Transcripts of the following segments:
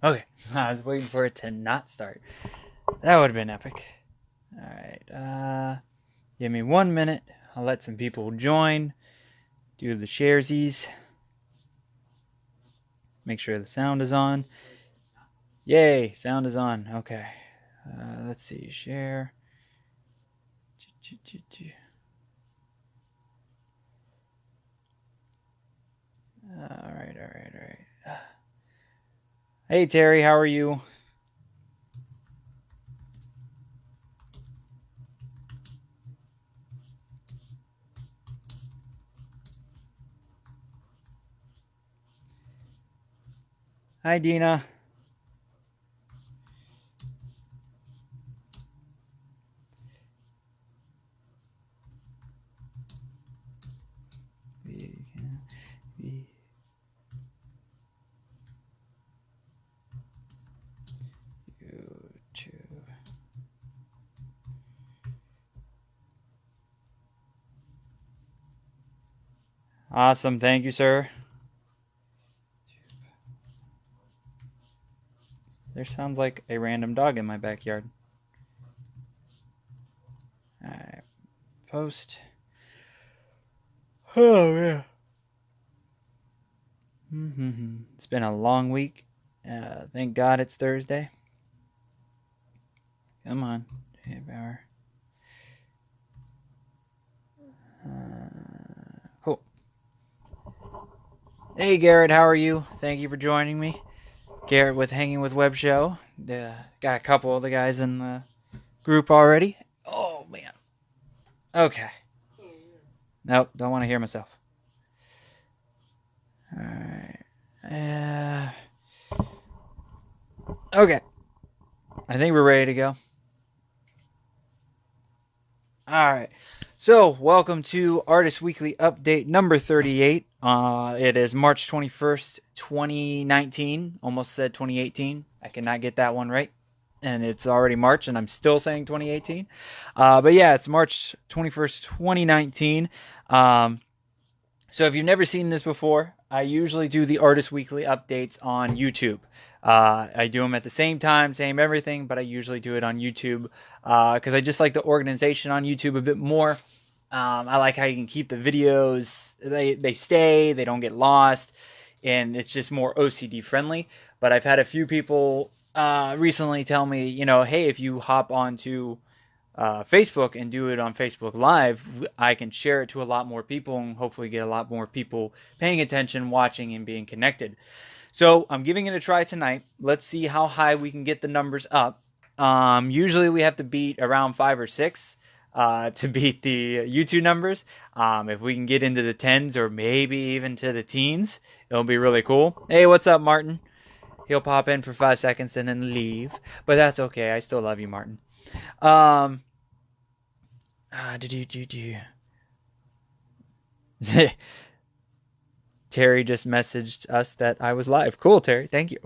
Okay. I was waiting for it to not start. That would have been epic. Alright, give me 1 minute. I'll let some people join. Do the sharesies. Make sure the sound is on. Yay, sound is on. Okay. Let's see. Share. Alright. Hey, Terry, how are you? Hi, Dina. Awesome. Thank you, sir. There sounds like a random dog in my backyard. Alright. Post. Oh, yeah. It's been a long week. Thank God it's Thursday. Come on, JBauerart. Cool. Hey, Garrett, how are you? Thank you for joining me. Garrett with Hanging with Web Show. Got a couple of the guys in the group already. Oh, man. Okay. Nope, don't want to hear myself. Alright. Okay. I think we're ready to go. Alright. So, welcome to Artist Weekly Update number 38. It is March 21st, 2019. Almost said 2018. I cannot get that one right. And it's already March, and I'm still saying 2018. But yeah, it's March 21st, 2019. So if you've never seen this before, I usually do the Artist Weekly updates on YouTube. I do them at the same time, same everything, but I usually do it on YouTube because I just like the organization on YouTube a bit more. I like how you can keep the videos, they stay, they don't get lost, and it's just more OCD friendly. But I've had a few people recently tell me, hey, if you hop onto Facebook and do it on Facebook Live, I can share it to a lot more people and hopefully get a lot more people paying attention, watching, and being connected. So I'm giving it a try tonight. Let's see how high we can get the numbers up. Usually we have to beat around 5 or 6 to beat the YouTube numbers. If we can get into the 10s or maybe even to the teens, it'll be really cool. Hey, what's up, Martin? He'll pop in for 5 seconds and then leave, but that's okay. I still love you, Martin. Terry just messaged us that I was live. Cool, Terry. Thank you.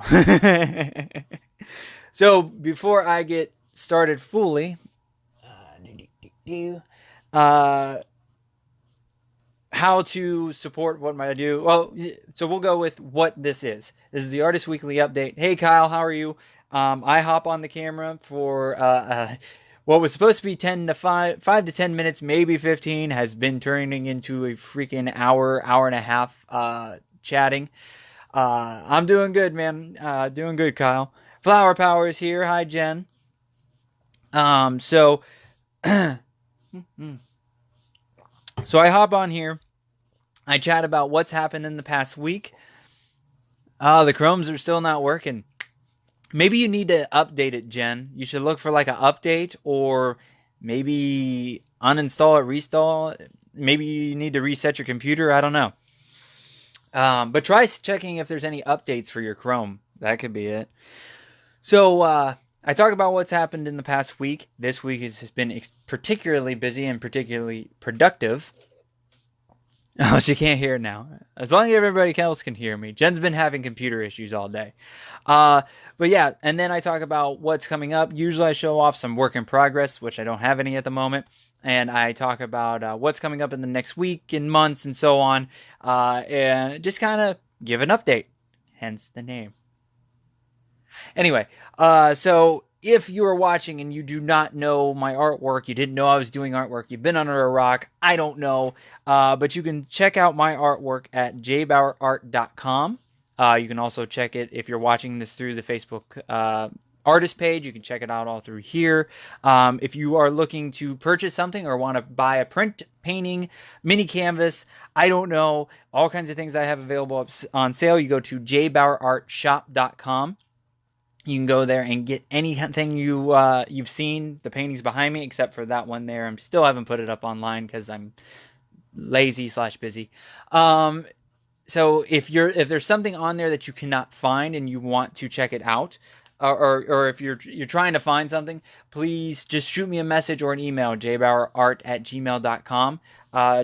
So before I get started fully, how to support what I do. Well, so we'll go with what this is. This is the Artist Weekly Update. Hey, Kyle, how are you? I hop on the camera for what was supposed to be 5 to 10 minutes, maybe 15, has been turning into a freaking hour and a half chatting. I'm doing good, man. Doing good, Kyle. Flower Power is here. Hi, Jen. So I hop on here. I chat about what's happened in the past week. The Chromes are still not working. Maybe you need to update it, Jen. You should look for like an update or maybe uninstall it, restall it. Maybe you need to reset your computer. I don't know. But try checking if there's any updates for your Chrome. That could be it. So I talk about what's happened in the past week. This week has been particularly busy and particularly productive. Oh, she can't hear now. As long as everybody else can hear me. Jen's been having computer issues all day. But yeah, and then I talk about what's coming up. Usually I show off some work in progress, which I don't have any at the moment. And I talk about what's coming up in the next week and months and so on. And just kind of give an update. Hence the name. Anyway, so if you are watching and you do not know my artwork, you didn't know I was doing artwork, you've been under a rock, I don't know, but you can check out my artwork at JBauerart.com. You can also check it if you're watching this through the Facebook artist page. You can check it out all through here. If you are looking to purchase something or want to buy a print painting, mini canvas, I don't know, all kinds of things I have available on sale, you go to JBauerartShop.com. You can go there and get anything you've seen. The paintings behind me, except for that one there. I still haven't put it up online because I'm lazy/busy. So if there's something on there that you cannot find and you want to check it out, or if you're trying to find something, please just shoot me a message or an email, jbauerart@gmail.com.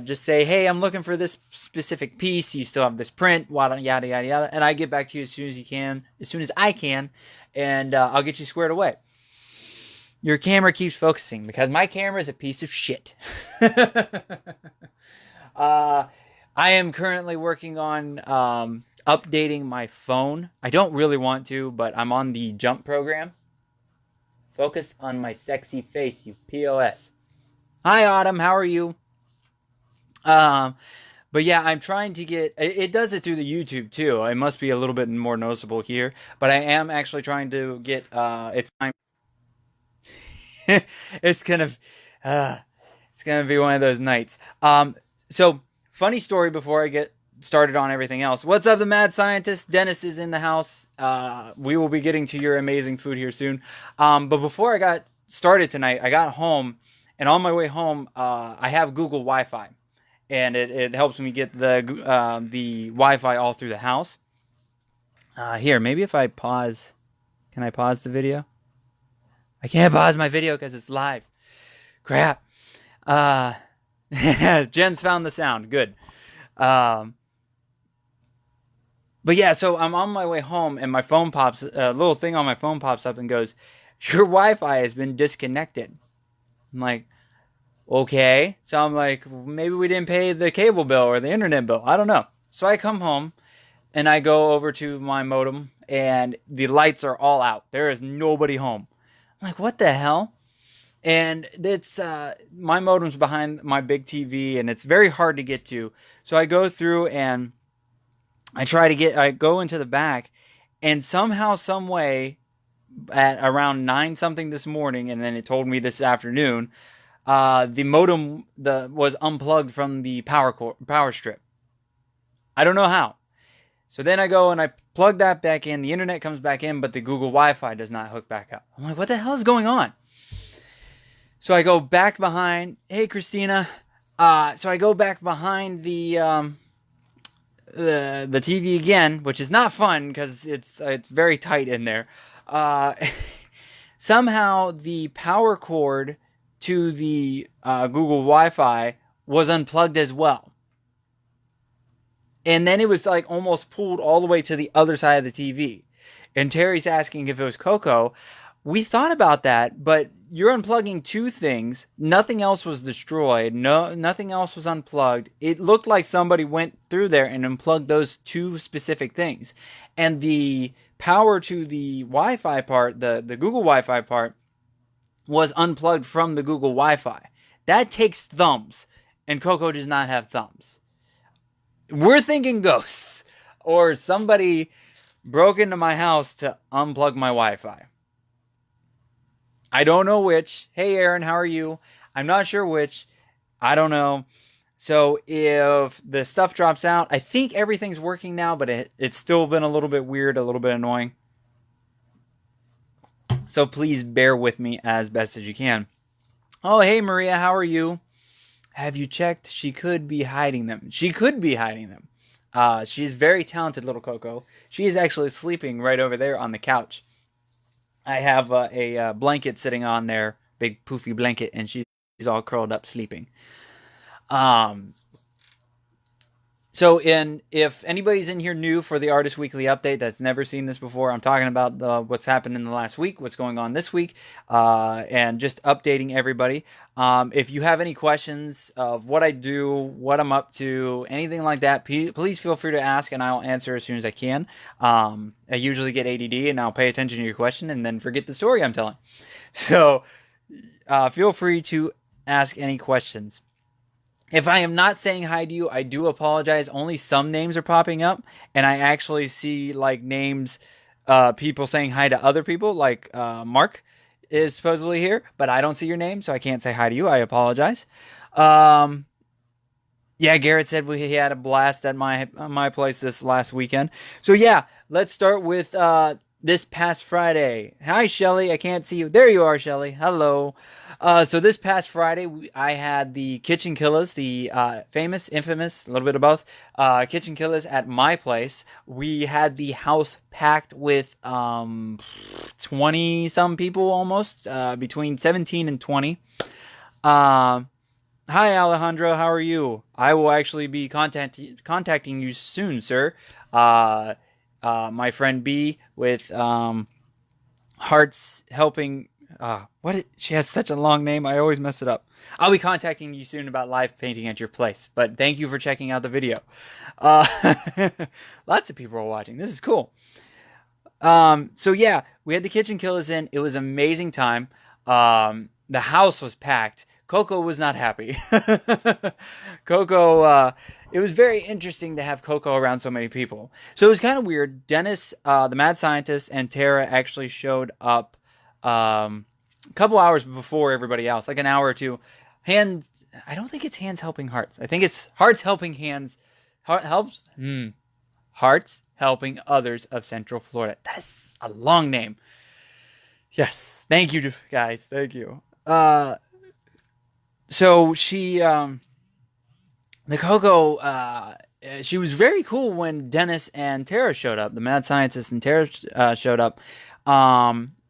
Just say, hey, I'm looking for this specific piece. You still have this print, yada yada yada, and I get back to you as soon as I can, and I'll get you squared away. Your camera keeps focusing because my camera is a piece of shit. I am currently working on updating my phone. I don't really want to, but I'm on the Jump program. Focus on my sexy face, you POS. Hi, Autumn. How are you? But yeah, I'm trying to get... It does it through the YouTube, too. It must be a little bit more noticeable here. But I am actually trying to get... It's gonna be one of those nights. So... Funny story before I get started on everything else. What's up, the mad scientist? Dennis is in the house. We will be getting to your amazing food here soon. But before I got started tonight, I got home, and on my way home, I have Google Wi-Fi, and it helps me get the Wi-Fi all through the house. Here, maybe if I pause, can I pause the video? I can't pause my video because it's live. Crap. Jen's found the sound. Good. But yeah, so I'm on my way home and my phone pops, a little thing on my phone pops up and goes, your Wi-Fi has been disconnected. I'm like, okay. So I'm like, maybe we didn't pay the cable bill or the internet bill. I don't know. So I come home and I go over to my modem and the lights are all out. There is nobody home. I'm like, what the hell? And it's my modem's behind my big TV, and it's very hard to get to. So I go through and I go into the back, and somehow, some way, at around 9 something this morning, and then it told me this afternoon, the modem was unplugged from the power strip. I don't know how. So then I go and I plug that back in. The internet comes back in, but the Google Wi-Fi does not hook back up. I'm like, what the hell is going on? So I go back behind. Hey, Christina. So I go back behind the TV again, which is not fun because it's very tight in there. Somehow the power cord to the Google Wi-Fi was unplugged as well, and then it was like almost pulled all the way to the other side of the TV. And Terry's asking if it was Coco. We thought about that, but you're unplugging two things. Nothing else was destroyed. Nothing else was unplugged. It looked like somebody went through there and unplugged those two specific things. And the power to the Wi-Fi part, the Google Wi-Fi part, was unplugged from the Google Wi-Fi. That takes thumbs, and Coco does not have thumbs. We're thinking ghosts, or somebody broke into my house to unplug my Wi-Fi. I don't know which. Hey, Aaron, how are you? I'm not sure which. I don't know. So if the stuff drops out, I think everything's working now, but it's still been a little bit weird, a little bit annoying. So please bear with me as best as you can. Oh, hey, Maria, how are you? Have you checked? She could be hiding them. She could be hiding them. She's very talented, little Coco. She is actually sleeping right over there on the couch. I have a blanket sitting on there, big poofy blanket, and she's all curled up sleeping. So, if anybody's in here new for the Artist Weekly update that's never seen this before, I'm talking about what's happened in the last week, what's going on this week, and just updating everybody. If you have any questions of what I do, what I'm up to, anything like that, please feel free to ask, and I'll answer as soon as I can. I usually get ADD, and I'll pay attention to your question and then forget the story I'm telling. So, feel free to ask any questions. If I am not saying hi to you, I do apologize. Only some names are popping up, and I actually see like names, people saying hi to other people, like Mark is supposedly here, but I don't see your name, so I can't say hi to you. I apologize. Um, yeah, Garrett said he had a blast at my place this last weekend. So yeah, let's start with this past Friday. Hi, Shelly. I can't see you. There you are, Shelly. Hello. So this past Friday, I had the KitchenKillaz, the famous, infamous, a little bit of both, KitchenKillaz at my place. We had the house packed with 20 some people almost, between 17 and 20. Um, Hi, Alejandro. How are you? I will actually be contacting you soon, sir. Uh, my friend B with Hearts Helping. She has such a long name. I always mess it up. I'll be contacting you soon about live painting at your place. But thank you for checking out the video. Uh, Lots of people are watching. This is cool. So yeah, we had the KitchenKillaz in. It was an amazing time. The house was packed. Coco was not happy. Coco, it was very interesting to have Coco around so many people. So it was kind of weird. Dennis, the mad scientist, and Tara actually showed up a couple hours before everybody else, like an hour or two. Hands, I don't think it's Hands Helping Hearts. I think it's Hearts Helping Hands. Hearts Helping Others of Central Florida. That is a long name. Yes. Thank you, guys. Thank you. So the Coco, she was very cool when Dennis and Tara showed up. The mad scientist and Tara showed up.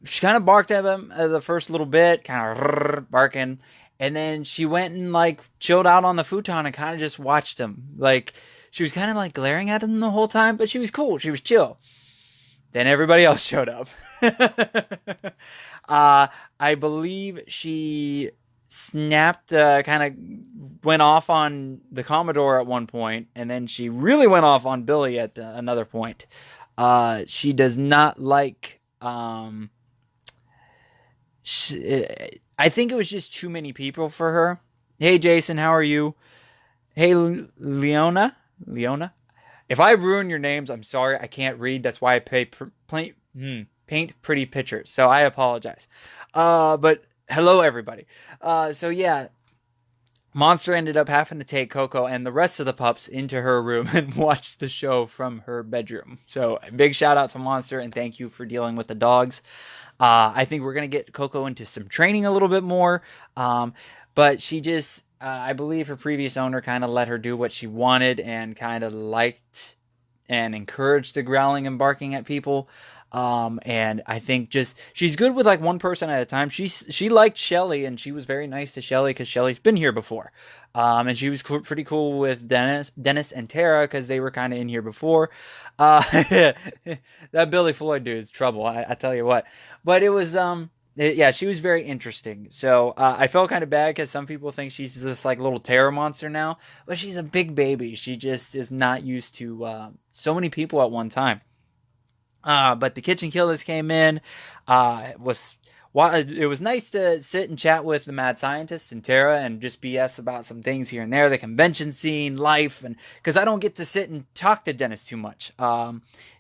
She kind of barked at him the first little bit, kind of barking. And then she went and like chilled out on the futon and kind of just watched him. Like, she was kind of like glaring at him the whole time, but she was cool. She was chill. Then everybody else showed up. I believe she snapped, kind of went off on the Commodore at one point, and then she really went off on Billy at another point. She does not like. I think it was just too many people for her. Hey, Jason, how are you? Hey, Leona? Leona? If I ruin your names, I'm sorry. I can't read. That's why I paint pretty pictures. So I apologize. But hello, everybody. So yeah, Monster ended up having to take Coco and the rest of the pups into her room and watch the show from her bedroom. So big shout out to Monster and thank you for dealing with the dogs. I think we're going to get Coco into some training a little bit more. But she just, I believe her previous owner kind of let her do what she wanted and kind of liked and encouraged the growling and barking at people. And I think just she's good with like one person at a time. She liked Shelly and she was very nice to Shelly because Shelly's been here before. And she was pretty cool with Dennis and Tara because they were kind of in here before. That Billy Floyd dude is trouble. I tell you what. But it was yeah, she was very interesting. So I felt kind of bad because some people think she's this like little terror monster now, but she's a big baby. She just is not used to so many people at one time. But the KitchenKillaz came in. It was nice to sit and chat with the mad scientist and Tara and just BS about some things here and there, the convention scene, life, and because I don't get to sit and talk to Dennis too much.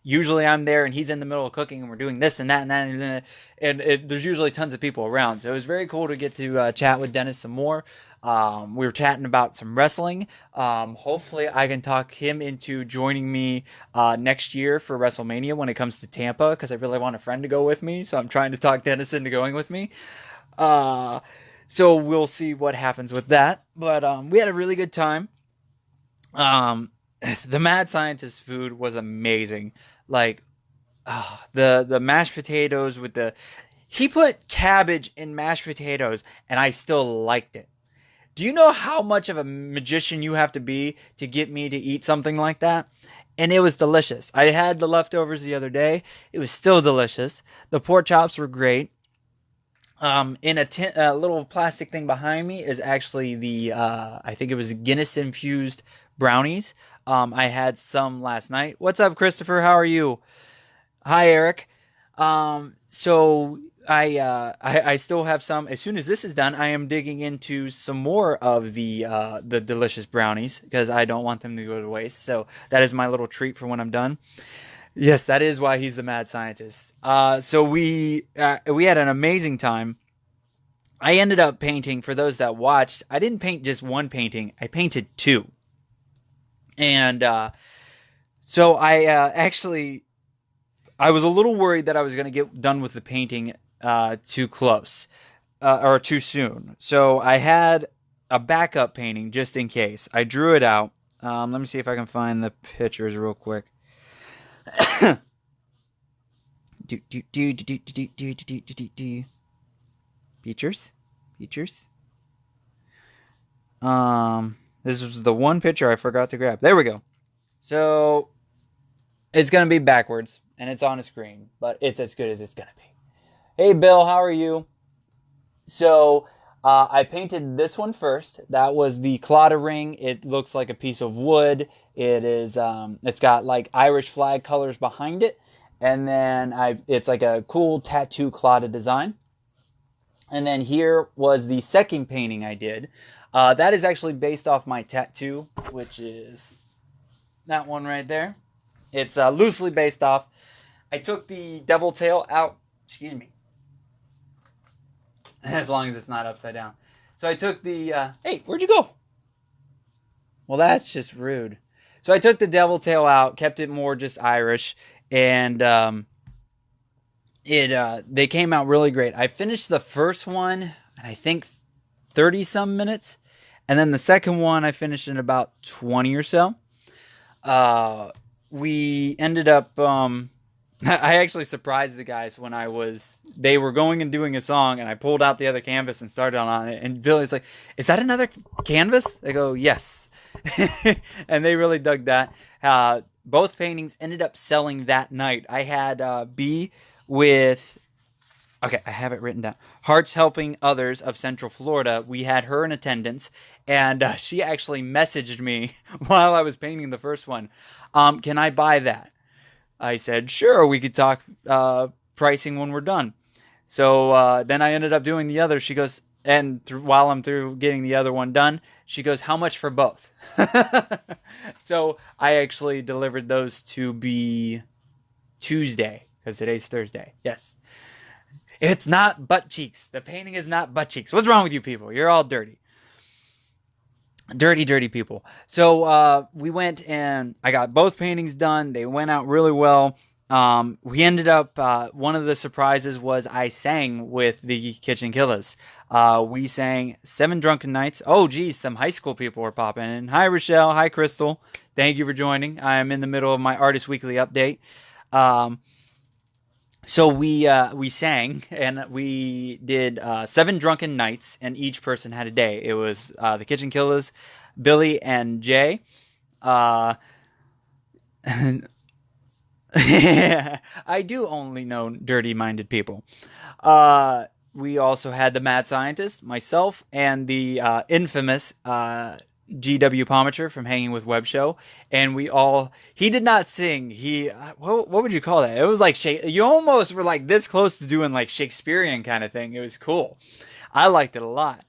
Usually I'm there and he's in the middle of cooking and we're doing this and that and that, and there's usually tons of people around. So it was very cool to get to chat with Dennis some more. We were chatting about some wrestling. Hopefully I can talk him into joining me next year for WrestleMania when it comes to Tampa because I really want a friend to go with me. So I'm trying to talk Dennis into going with me. So we'll see what happens with that. But we had a really good time. The Mad Scientist food was amazing. Like the mashed potatoes he put cabbage in mashed potatoes and I still liked it. Do you know how much of a magician you have to be to get me to eat something like that? And it was delicious. I had the leftovers the other day. It was still delicious. The pork chops were great. In a little plastic thing behind me is actually I think it was Guinness infused brownies. I had some last night. What's up, Christopher? How are you? Hi, Eric. So I still have some. As soon as this is done, I am digging into some more of the delicious brownies because I don't want them to go to waste. So that is my little treat for when I'm done. Yes, that is why he's the mad scientist. So we had an amazing time. I ended up painting, for those that watched, I didn't paint just one painting. I painted two. And so I was a little worried that I was going to get done with the painting too close or too soon. So I had a backup painting just in case. I drew it out. Let me see if I can find the pictures real quick. Features. This was the one picture I forgot to grab. There we go. So it's gonna be backwards and it's on a screen, but it's as good as it's gonna be. Hey Bill, how are you? So I painted this one first. That was the Claddagh ring. It looks like a piece of wood. It's got like Irish flag colors behind it, and then it's like a cool tattoo Claddagh design. And then here was the second painting I did. That is actually based off my tattoo, which is that one right there. It's loosely based off. I took the devil tail out. Excuse me. As long as it's not upside down. So I took the... hey, where'd you go? Well, that's just rude. So I took the devil tail out, kept it more just Irish, and they came out really great. I finished the first one in I think 30-some minutes, and then the second one I finished in about 20 or so. We ended up... I actually surprised the guys when they were going and doing a song, and I pulled out the other canvas and started on it, and Billy's like, is that another canvas? I go, yes. And they really dug that. Both paintings ended up selling that night. I had B with, okay, I have it written down, Hearts Helping Others of Central Florida. We had her in attendance, and she actually messaged me while I was painting the first one. Can I buy that? I said, sure, we could talk pricing when we're done. So then I ended up doing the other. She goes, and while I'm through getting the other one done, she goes, how much for both? So I actually delivered those to be Tuesday, because today's Thursday. Yes. It's not butt cheeks. The painting is not butt cheeks. What's wrong with you people? You're all dirty. Dirty people. So we went and I got both paintings done. They went out really well. We ended up, one of the surprises was I sang with the KitchenKillaz. We sang 7 Drunken Nights. Oh, geez, some high school people were popping in. Hi, Rochelle. Hi, Crystal. Thank you for joining. I am in the middle of my Artist Weekly update. So we sang, and we did 7 Drunken Nights, and each person had a day. It was the KitchenKillaz, Billy, and Jay. I do only know dirty-minded people. We also had the Mad Scientist, myself, and the infamous G.W. Pomacher from Hanging with Web Show, and he did not sing. What would you call that? It was like you almost were like this close to doing like Shakespearean kind of thing. It was cool. I liked it a lot.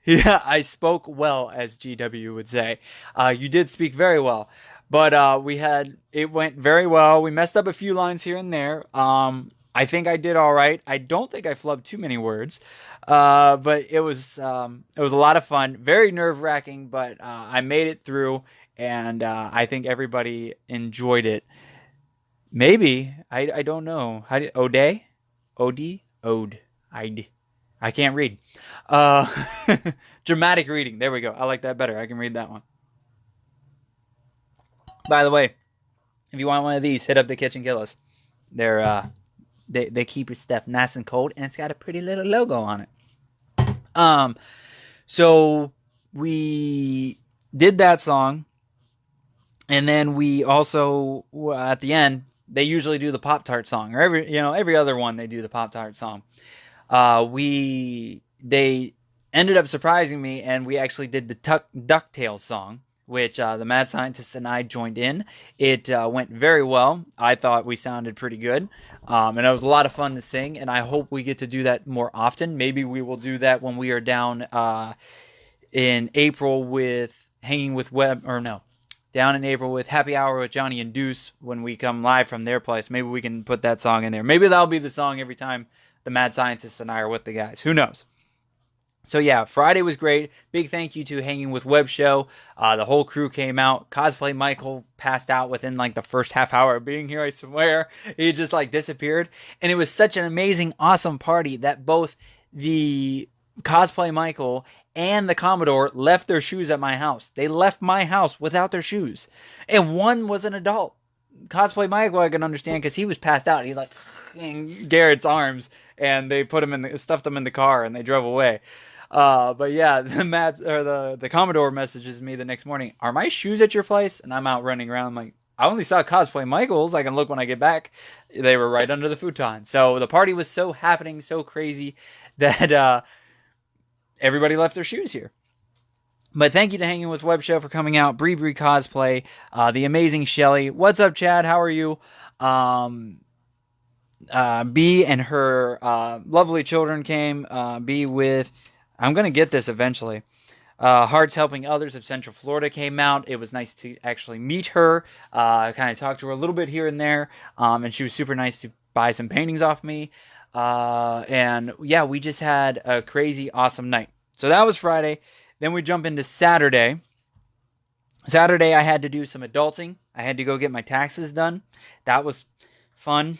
Yeah, I spoke well, as GW would say. You did speak very well, but it went very well. We messed up a few lines here and there. I think I did all right. I don't think I flubbed too many words, but it was a lot of fun. Very nerve-wracking, but I made it through, and I think everybody enjoyed it. Maybe I don't know. Ode? I can't read. Dramatic reading. There we go. I like that better. I can read that one. By the way, if you want one of these, hit up the KitchenKillaz. They keep your stuff nice and cold, and it's got a pretty little logo on it. So we did that song, and then we also at the end they usually do the Pop-Tart song, or every other one they do the Pop-Tart song. They ended up surprising me, and we actually did the DuckTales song, which the mad scientist and I joined in. It went very well. I thought we sounded pretty good, and it was a lot of fun to sing. And I hope we get to do that more often. Maybe we will do that when we are down in April with Hanging with Web, or no, down in April with Happy Hour with Johnny and Deuce when we come live from their place. Maybe we can put that song in there. Maybe that'll be the song every time the mad scientist and I are with the guys. Who knows? So yeah, Friday was great. Big thank you to Hanging with Web Show. The whole crew came out. Cosplay Michael passed out within like the first half hour of being here, I swear. He just like disappeared. And it was such an amazing, awesome party that both the Cosplay Michael and the Commodore left their shoes at my house. They left my house without their shoes. And one was an adult. Cosplay Michael I can understand because he was passed out. He like in Garrett's arms, and they put him stuffed him in the car, and they drove away. But yeah, the Commodore messages me the next morning. Are my shoes at your place? And I'm out running around. I'm like, I only saw Cosplay Michael's. I can look when I get back. They were right under the futon. So the party was so happening, so crazy that everybody left their shoes here. But thank you to Hanging with Web Show for coming out. Bree Cosplay, the amazing Shelly. What's up, Chad? How are you? B and her lovely children came. B with, I'm going to get this eventually. Hearts Helping Others of Central Florida came out. It was nice to actually meet her. Kind of talk to her a little bit here and there. And she was super nice to buy some paintings off me. And yeah, we just had a crazy, awesome night. So that was Friday. Then we jump into Saturday. Saturday, I had to do some adulting. I had to go get my taxes done. That was fun.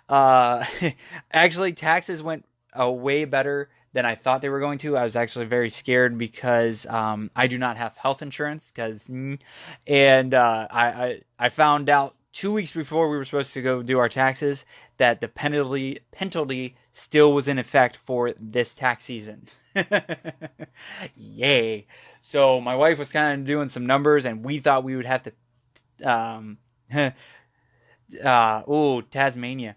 Actually, taxes went way better than I thought they were going to. I was actually very scared because I do not have health insurance. I found out 2 weeks before we were supposed to go do our taxes that the penalty still was in effect for this tax season. Yay. So my wife was kind of doing some numbers, and we thought we would have to Tasmania.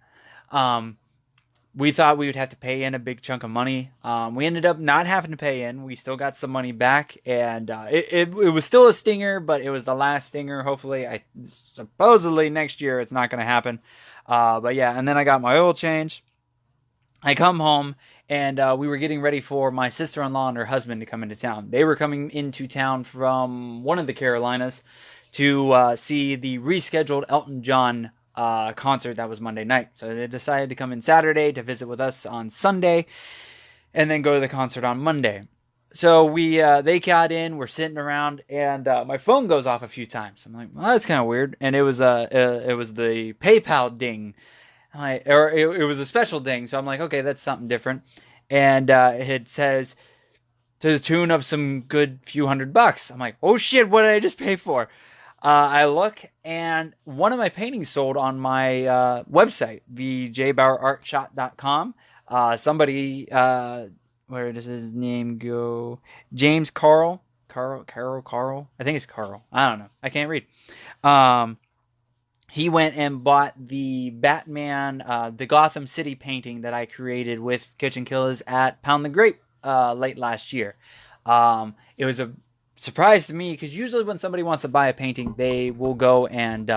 We thought we would have to pay in a big chunk of money. We ended up not having to pay in. We still got some money back, and it was still a stinger, but it was the last stinger. Hopefully, supposedly next year it's not going to happen. But yeah, and then I got my oil change. I come home, and we were getting ready for my sister-in-law and her husband to come into town. They were coming into town from one of the Carolinas to see the rescheduled Elton John concert that was Monday night. So they decided to come in Saturday to visit with us on Sunday, and then go to the concert on Monday. So they got in, we're sitting around, and my phone goes off a few times. I'm like, well, that's kind of weird. And it was the PayPal ding. It was a special ding, so I'm like, okay, that's something different. And it says to the tune of some good few $100. I'm like, oh shit, what did I just pay for? I look, and one of my paintings sold on my website, the JBauerartShop.com. Somebody, where does his name go? James Carl. I think it's Carl. I don't know. I can't read. He went and bought the Batman, the Gotham City painting that I created with KitchenKillaz at Pound the Grape late last year. It was a surprise to me because usually when somebody wants to buy a painting, they will go and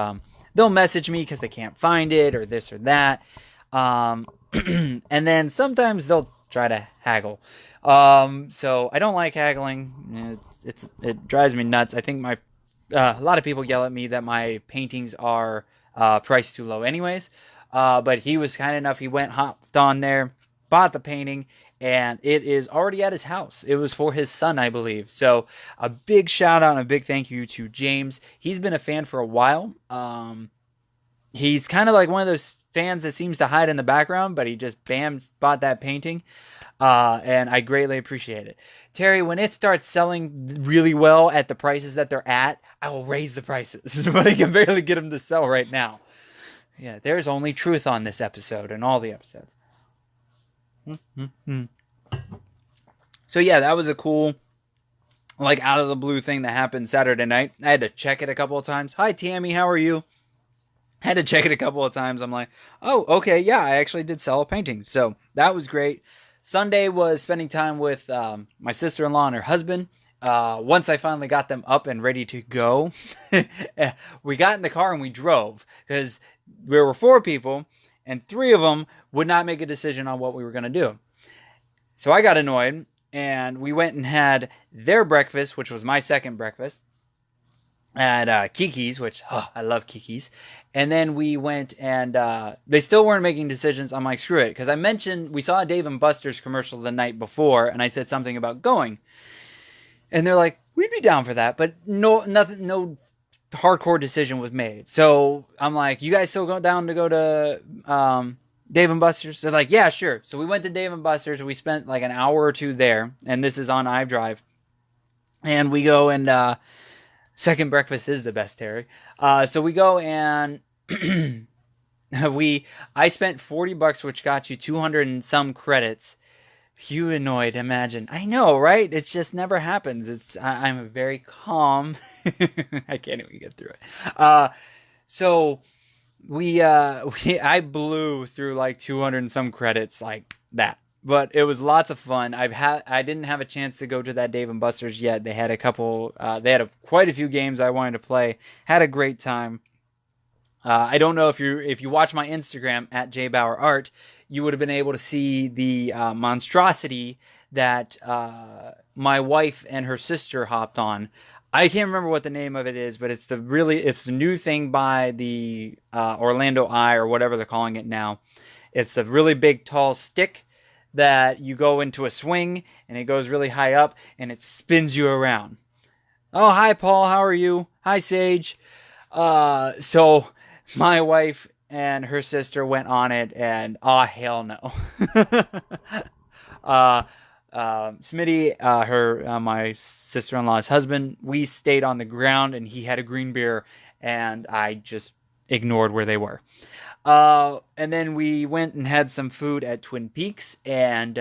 they'll message me because they can't find it or this or that. And then sometimes they'll try to haggle. So I don't like haggling. It drives me nuts. I think a lot of people yell at me that my paintings are priced too low anyways. But he was kind enough. He hopped on there, bought the painting, and it is already at his house. It was for his son, I believe. So a big shout out and a big thank you to James. He's been a fan for a while. He's kind of like one of those fans that seems to hide in the background, but he just bought that painting. And I greatly appreciate it. Terry, when it starts selling really well at the prices that they're at, I will raise the prices. But I can barely get them to sell right now. Yeah, there's only truth on this episode and all the episodes. So yeah, that was a cool like out of the blue thing that happened Saturday night. I had to check it a couple of times. Hi, Tammy, how are you? Had to check it a couple of times. I'm like, oh, okay, yeah, I actually did sell a painting. So that was great. Sunday was spending time with my sister-in-law and her husband. Once I finally got them up and ready to go, we got in the car and we drove because there were 4 people and 3 of them would not make a decision on what we were going to do. So I got annoyed and we went and had their breakfast, which was my second breakfast, at Kiki's, which I love Kiki's. And then we went and they still weren't making decisions. I'm like, screw it. Because I mentioned we saw a Dave & Buster's commercial the night before and I said something about going. And they're like, we'd be down for that. But no hardcore decision was made. So I'm like, you guys still down to go to Dave & Buster's? They're like, yeah, sure. So we went to Dave & Buster's. We spent like an hour or 2 there. And this is on iDrive. And we go and second breakfast is the best, Terry. So we go and I spent $40, which got you 200 and some credits. Humanoid, imagine. I know, right? It just never happens. I'm very calm. I can't even get through it. So I blew through like 200 and some credits like that. But it was lots of fun. I didn't have a chance to go to that Dave & Buster's yet. They had a couple. They had quite a few games I wanted to play. Had a great time. I don't know if you watch my Instagram at JBauerart, you would have been able to see the monstrosity that my wife and her sister hopped on. I can't remember what the name of it is, but it's the new thing by the Orlando Eye or whatever they're calling it now. It's the really big tall stick that you go into a swing and it goes really high up and it spins you around. Oh, hi Paul, how are you? Hi Sage. So my wife and her sister went on it and hell no. Smitty, my sister-in-law's husband, we stayed on the ground and he had a green beer and I just ignored where they were. And then we went and had some food at Twin Peaks, and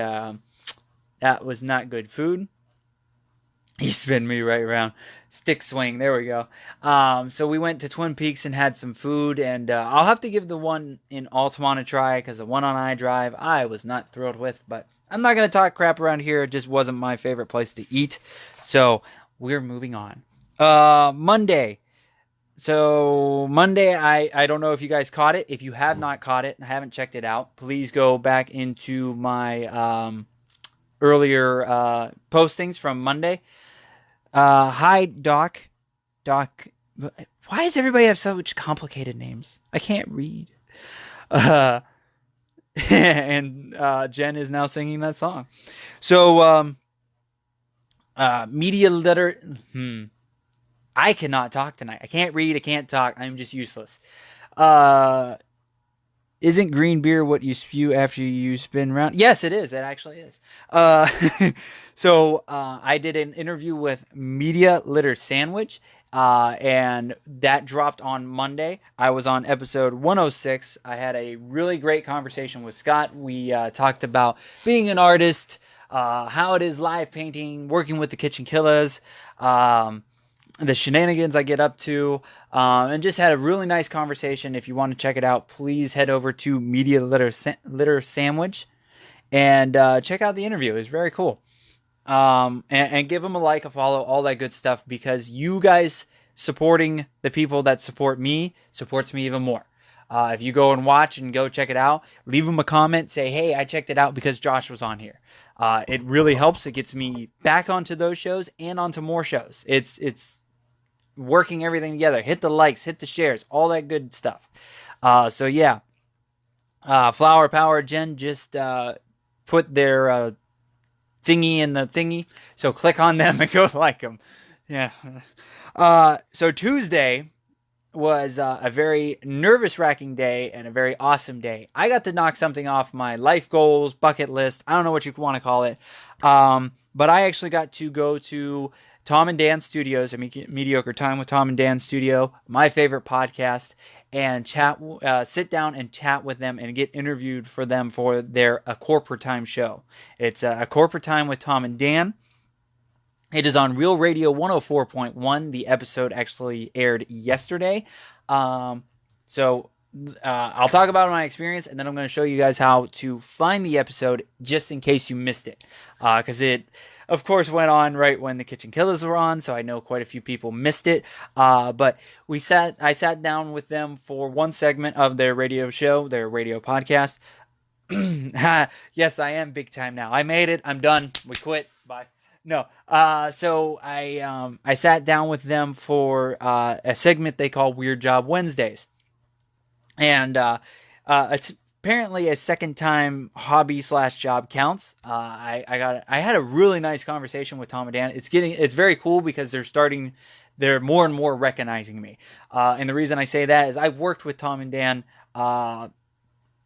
that was not good food. He spun me right around. Stick swing, there we go. So we went to Twin Peaks and had some food, and I'll have to give the one in Altamont a try, because the one on iDrive I was not thrilled with, but I'm not going to talk crap around here. It just wasn't my favorite place to eat. So we're moving on. Monday. So Monday, I don't know if you guys caught it. If you have not caught it and haven't checked it out, please go back into my earlier postings from Monday. Hi, Doc. Doc. Why does everybody have such complicated names? I can't read. And Jen is now singing that song. So media letter. I cannot talk tonight. I can't read. I can't talk. I'm just useless. Isn't green beer what you spew after you spin around? Yes, it is. It actually is. So I did an interview with Media Litter Sandwich, and that dropped on Monday. I was on episode 106. I had a really great conversation with Scott. We talked about being an artist, how it is live painting, working with the KitchenKillaz, the shenanigans I get up to, and just had a really nice conversation. If you want to check it out, please head over to Media Litter Sandwich and check out the interview. It's very cool. And give them a like, a follow, all that good stuff, because you guys supporting the people that support me supports me even more. If you go and watch and go check it out, leave them a comment, say, hey, I checked it out because Josh was on here. It really helps. It gets me back onto those shows and onto more shows. It's working everything together. Hit the likes, hit the shares, all that good stuff. So yeah, Flower Power Jen just put their thingy in the thingy. So click on them and go like them. Yeah. So Tuesday was a very nervous-wracking day and a very awesome day. I got to knock something off my life goals, bucket list. I don't know what you want to call it. But I actually got to go to Tom and Dan Studios, a Mediocre Time with Tom and Dan Studio, my favorite podcast, and sit down and chat with them and get interviewed for them for their A Corporate Time show. It's a Corporate Time with Tom and Dan. It is on Real Radio 104.1. The episode actually aired yesterday. So I'll talk about my experience, and then I'm going to show you guys how to find the episode just in case you missed it. Because it, of course, went on right when the KitchenKillaz were on, so I know quite a few people missed it. But I sat down with them for one segment of their radio show, their radio podcast. Yes, I am big time now. I made it. I'm done. We quit. Bye. No. So I sat down with them for a segment they call Weird Job Wednesdays, and it's apparently a second time hobby / job counts. I had a really nice conversation with Tom and Dan. It's very cool because they're more and more recognizing me. And the reason I say that is I've worked with Tom and Dan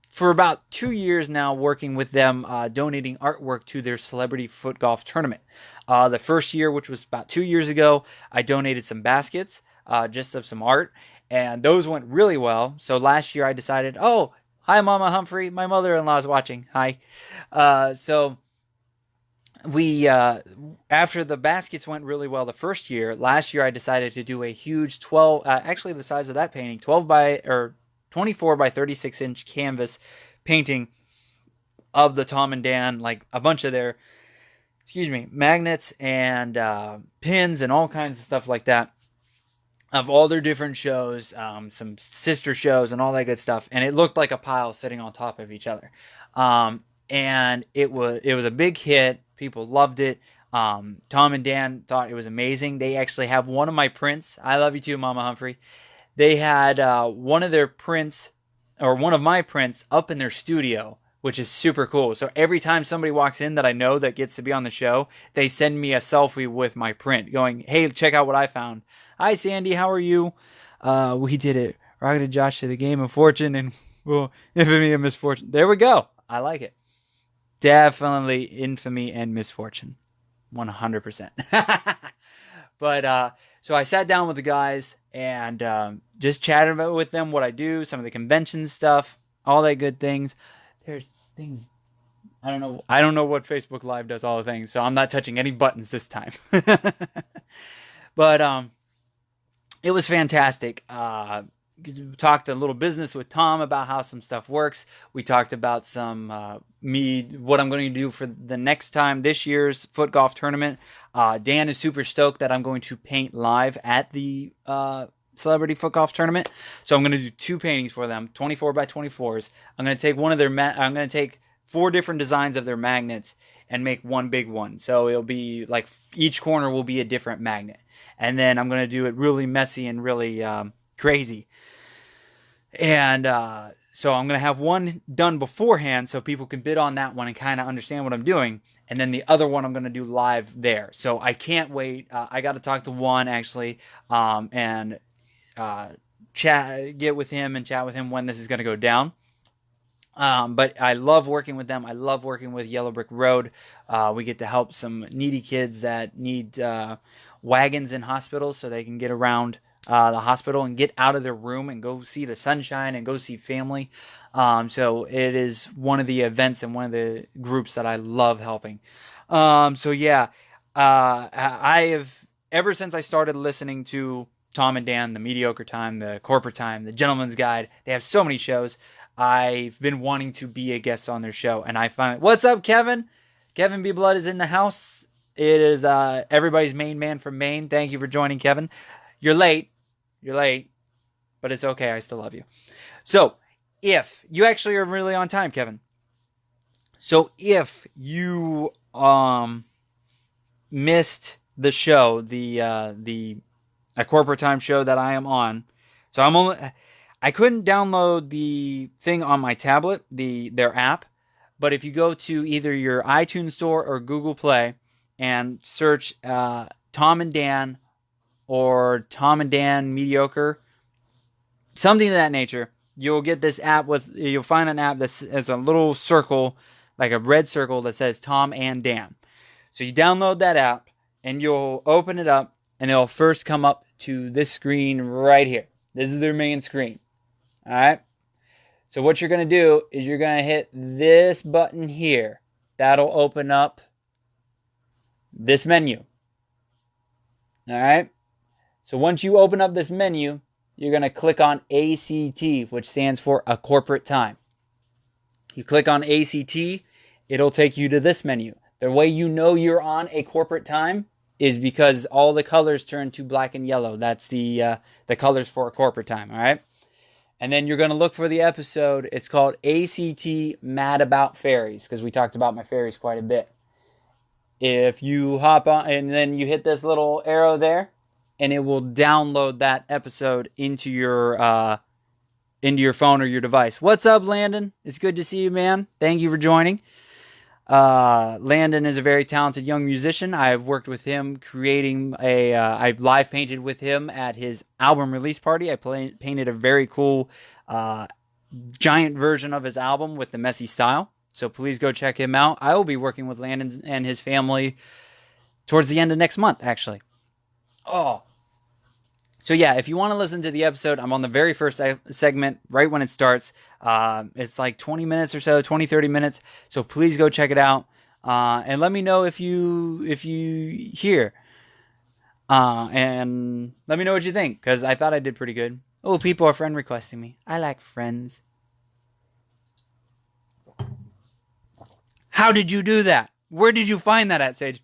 for about 2 years now, working with them, donating artwork to their celebrity foot golf tournament. The first year, which was about 2 years ago, I donated some baskets, just of some art, and those went really well. So last year I decided, oh, hi, Mama Humphrey, my mother-in-law is watching. Hi. So we, after the baskets went really well the first year, last year I decided to do a huge 12, actually the size of that painting, 24 by 36 inch canvas painting of the Tom and Dan, like a bunch of their, magnets and pins and all kinds of stuff like that, of all their different shows, some sister shows and all that good stuff. And it looked like a pile sitting on top of each other. And it was a big hit. People loved it. Tom and Dan thought it was amazing. They actually have one of my prints. I love you too, Mama Humphrey. They had one of their prints, or one of my prints, up in their studio, which is super cool. So every time somebody walks in that I know that gets to be on the show, they send me a selfie with my print going, hey, check out what I found. Hi, Sandy, how are you? We did it. Rocketed Josh to the game of fortune and, well, infamy and misfortune. There we go. I like it. Definitely infamy and misfortune. 100%. But so I sat down with the guys and just chatted about with them what I do, some of the convention stuff, all that good things. There's things I don't know what Facebook Live does, all the things, so I'm not touching any buttons this time. But it was fantastic. Talked a little business with Tom about how some stuff works. We talked about some what I'm going to do for the next time, this year's foot golf tournament. Dan is super stoked that I'm going to paint live at the celebrity foot golf tournament. So I'm going to do 2 paintings for them, 24 by 24s. I'm going to take I'm going to take 4 different designs of their magnets and make one big one. So it'll be like each corner will be a different magnet. And then I'm going to do it really messy and really crazy. And so I'm going to have one done beforehand so people can bid on that one and kind of understand what I'm doing. And then the other one I'm going to do live there. So I can't wait. I got to talk to Juan, actually, and get with him and chat with him when this is going to go down. But I love working with them. I love working with Yellow Brick Road. We get to help some needy kids that need wagons in hospitals so they can get around the hospital and get out of their room and go see the sunshine and go see family. So it is one of the events and one of the groups that I love helping. So yeah, I have, ever since I started listening to Tom and Dan, the Mediocre Time, the Corporate Time, the Gentleman's Guide, they have so many shows. I've been wanting to be a guest on their show, and I find, what's up, Kevin? Kevin B. Blood is in the house. It is everybody's main man from Maine. Thank you for joining, Kevin. You're late, but it's okay. I still love you. So, if you actually are really on time, Kevin. So, if you missed the show, the Corporate Time show that I am on, so I couldn't download the thing on my tablet, their app, but if you go to either your iTunes store or Google Play and search Tom and Dan or Tom and Dan Mediocre, something of that nature, you'll get this app you'll find an app that has a little circle, like a red circle that says Tom and Dan. So you download that app and you'll open it up and it'll first come up to this screen right here. This is their main screen. All right. So what you're going to do is you're going to hit this button here. That'll open up this menu. All right. So once you open up this menu, you're going to click on ACT, which stands for a corporate time. You click on ACT, it'll take you to this menu. The way you know you're on a corporate time is because all the colors turn to black and yellow. That's the colors for a corporate time, all right? And then you're going to look for the episode. It's called ACT Mad About Fairies, because we talked about my fairies quite a bit. If you hop on and then you hit this little arrow there, and it will download that episode into your phone or your device. What's up, Landon? It's good to see you, man. Thank you for joining. Landon is a very talented young musician. I've worked with him creating I've live painted with him at his album release party. I painted a very cool giant version of his album with the messy style. So please go check him out. I will be working with Landon and his family towards the end of next month, actually. Oh. So yeah, if you want to listen to the episode, I'm on the very first segment right when it starts. It's like 20 minutes or so, 20, 30 minutes. So please go check it out. And let me know if you hear. And let me know what you think, because I thought I did pretty good. Oh, people are friend requesting me. I like friends. How did you do that? Where did you find that at, Sage?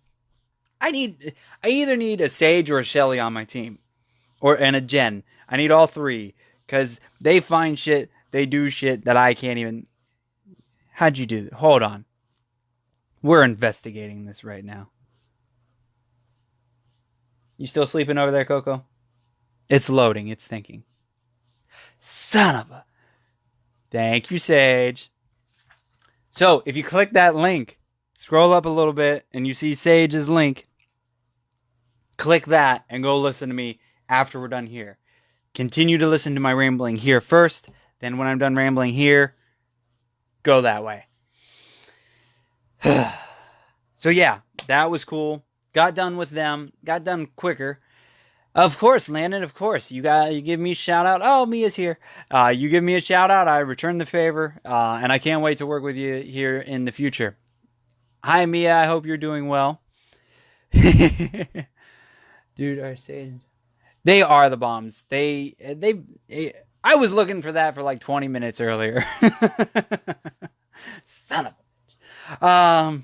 I either need a Sage or a Shelly on my team. And a Jen. I need all three. Because they find shit, they do shit that I can't even... How'd you do that? Hold on. We're investigating this right now. You still sleeping over there, Coco? It's loading. It's thinking. Son of a... Thank you, Sage. So, if you click that link, scroll up a little bit, and you see Sage's link, click that and go listen to me after we're done here. Continue to listen to my rambling here first. Then when I'm done rambling here, go that way. So yeah, that was cool. Got done with them. Got done quicker. Of course, Landon, of course. You give me a shout out. Oh, Mia's here. You give me a shout out. I return the favor. And I can't wait to work with you here in the future. Hi, Mia. I hope you're doing well. Dude, our Sage. They are the bombs. I was looking for that for like 20 minutes earlier. Son of a bitch.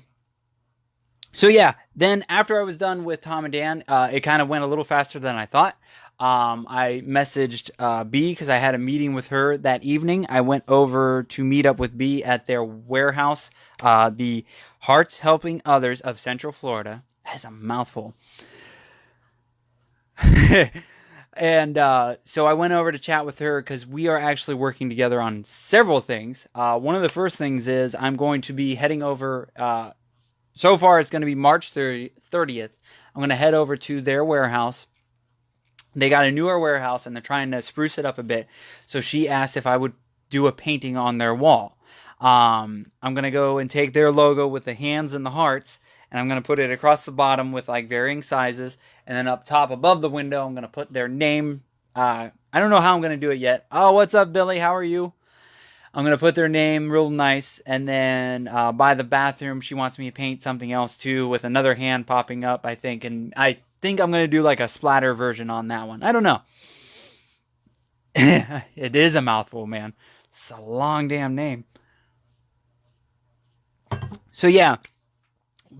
So yeah, then after I was done with Tom and Dan, it kind of went a little faster than I thought. I messaged B because I had a meeting with her that evening. I went over to meet up with B at their warehouse, the Hearts Helping Others of Central Florida. That is a mouthful. And so I went over to chat with her because we are actually working together on several things. One of the first things is I'm going to be heading over. So far, it's going to be March 30th. I'm going to head over to their warehouse. They got a newer warehouse, and they're trying to spruce it up a bit. So she asked if I would do a painting on their wall. I'm going to go and take their logo with the hands and the hearts, and I'm going to put it across the bottom with like varying sizes. And then up top above the window, I'm going to put their name. I don't know how I'm going to do it yet. Oh, what's up, Billy? How are you? I'm going to put their name real nice. And then by the bathroom, she wants me to paint something else too with another hand popping up, I think. And I think I'm going to do like a splatter version on that one. I don't know. It is a mouthful, man. It's a long damn name. So yeah,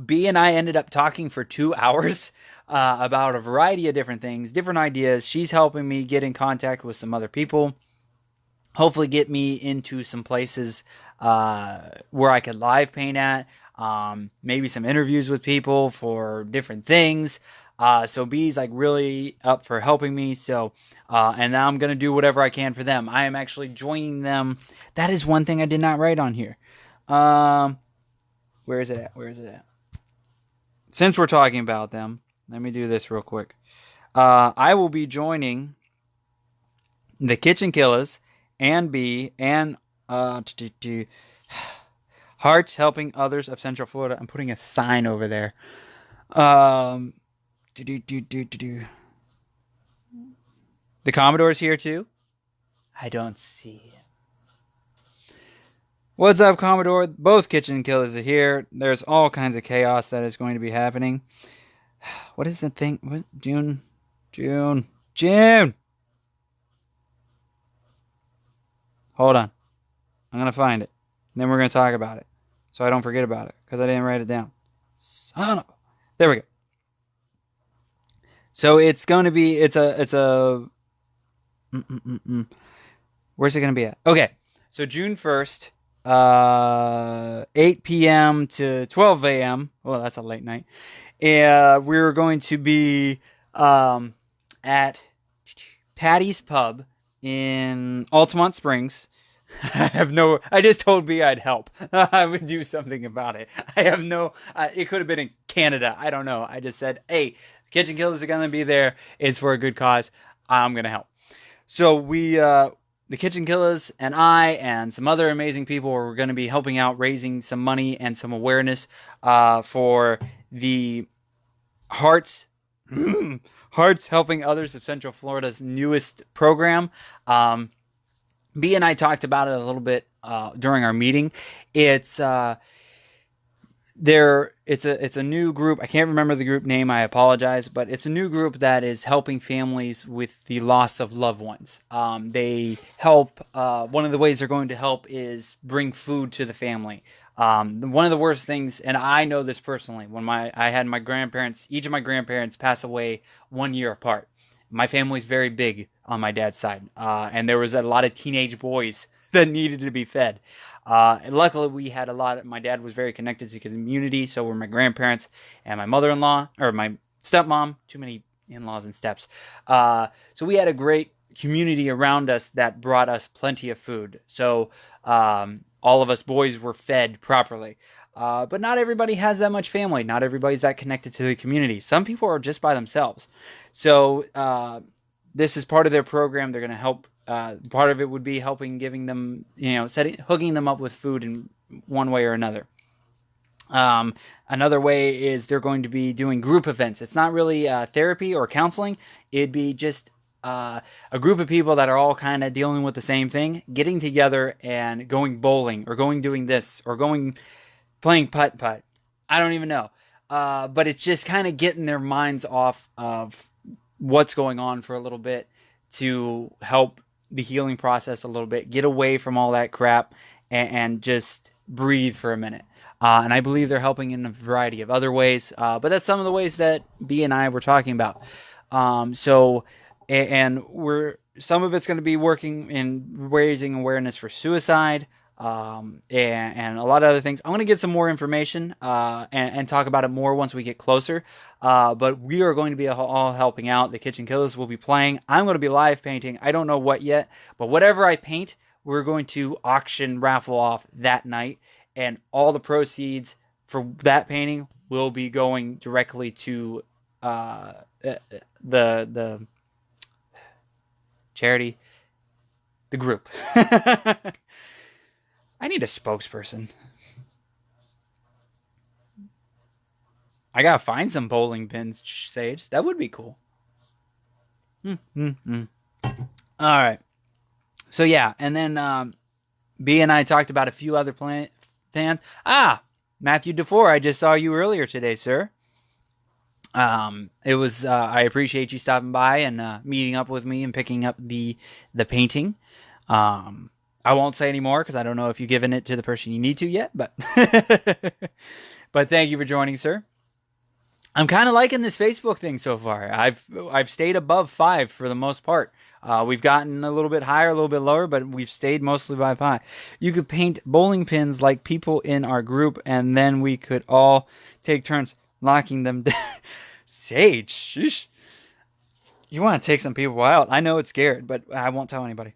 B and I ended up talking for 2 hours about a variety of different things, different ideas. She's helping me get in contact with some other people. Hopefully get me into some places where I could live paint at. Maybe some interviews with people for different things. So B's like really up for helping me. So, and now I'm going to do whatever I can for them. I am actually joining them. That is one thing I did not write on here. Where is it at? Where is it at? Since we're talking about them, let me do this real quick. I will be joining the KitchenKillaz and B and Hearts Helping Others of Central Florida. I'm putting a sign over there. The Commodore's here too. I don't see it. What's up, Commodore? Both KitchenKillaz are here. There's all kinds of chaos that is going to be happening. What is the thing? What, June? June. June. Hold on. I'm going to find it. And then we're going to talk about it. So I don't forget about it. Because I didn't write it down. Son of a... There we go. So it's going to be... It's a... Where's it going to be at? Okay. So June 1st, 8 p.m. to 12 a.m. Well, that's a late night. We're going to be at Patty's Pub in Altamont Springs. I just told B I'd help. I would do something about it. I have no, it could have been in Canada. I don't know. I just said, hey, KitchenKillaz are going to be there. It's for a good cause. I'm going to help. So the KitchenKillaz and I and some other amazing people are going to be helping out, raising some money and some awareness for the Hearts Helping Others of Central Florida's newest program. B and I talked about it a little bit during our meeting. It's a new group. I can't remember the group name. I apologize, but it's a new group that is helping families with the loss of loved ones. They help. One of the ways they're going to help is bring food to the family. One of the worst things, and I know this personally, when I had my grandparents, each of my grandparents pass away 1 year apart. My family's very big on my dad's side, and there was a lot of teenage boys that needed to be fed. And luckily, we had my dad was very connected to the community, so were my grandparents and my mother-in-law, or my stepmom, too many in-laws and steps. So we had a great community around us that brought us plenty of food. So all of us boys were fed properly. But not everybody has that much family. Not everybody's that connected to the community. Some people are just by themselves. So this is part of their program. They're going to help. Part of it would be giving them, hooking them up with food in one way or another. Another way is they're going to be doing group events. It's not really therapy or counseling. It'd be just a group of people that are all kind of dealing with the same thing, getting together and going bowling or doing this or playing putt-putt. I don't even know. But it's just kind of getting their minds off of what's going on for a little bit to help the healing process a little bit, get away from all that crap and just breathe for a minute. And I believe they're helping in a variety of other ways. But that's some of the ways that B and I were talking about. Some of it's going to be working in raising awareness for suicide. And a lot of other things. I'm going to get some more information and talk about it more once we get closer. But we are going to be all helping out. The KitchenKillaz will be playing. I'm going to be live painting. I don't know what yet, but whatever I paint, we're going to raffle off that night, and all the proceeds for that painting will be going directly to the charity, the group. I need a spokesperson. I gotta find some bowling pins, Sage. That would be cool. All right. So yeah, and then B and I talked about a few other plans. Matthew DeFore, I just saw you earlier today, sir. It was I appreciate you stopping by and meeting up with me and picking up the painting. I won't say any more because I don't know if you've given it to the person you need to yet, but but thank you for joining, sir. I'm kind of liking this Facebook thing so far. I've stayed above 5 for the most part. We've gotten a little bit higher, a little bit lower, but we've stayed mostly by 5. You could paint bowling pins like people in our group, and then we could all take turns knocking them down. Sage, sheesh. You want to take some people out. I know it's scared, but I won't tell anybody.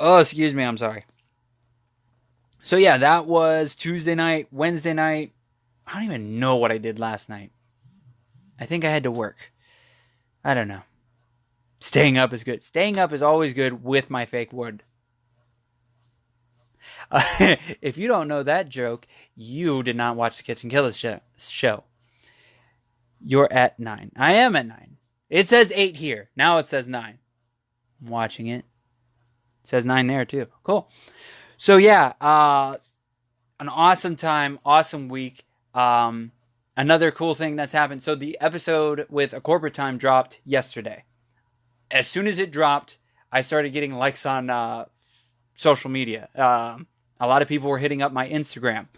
Oh, excuse me. I'm sorry. So yeah, that was Tuesday night, Wednesday night. I don't even know what I did last night. I think I had to work. I don't know. Staying up is good. Staying up is always good with my fake wood. If you don't know that joke, you did not watch the KitchenKillaz show. You're at 9. I am at 9. It says 8 here. Now it says 9. I'm watching it. It says 9 there too. Cool. So yeah, an awesome time, awesome week. another cool thing that's happened. So the episode with A Corporate Time dropped yesterday. As soon as it dropped, I started getting likes on social media. A lot of people were hitting up my Instagram.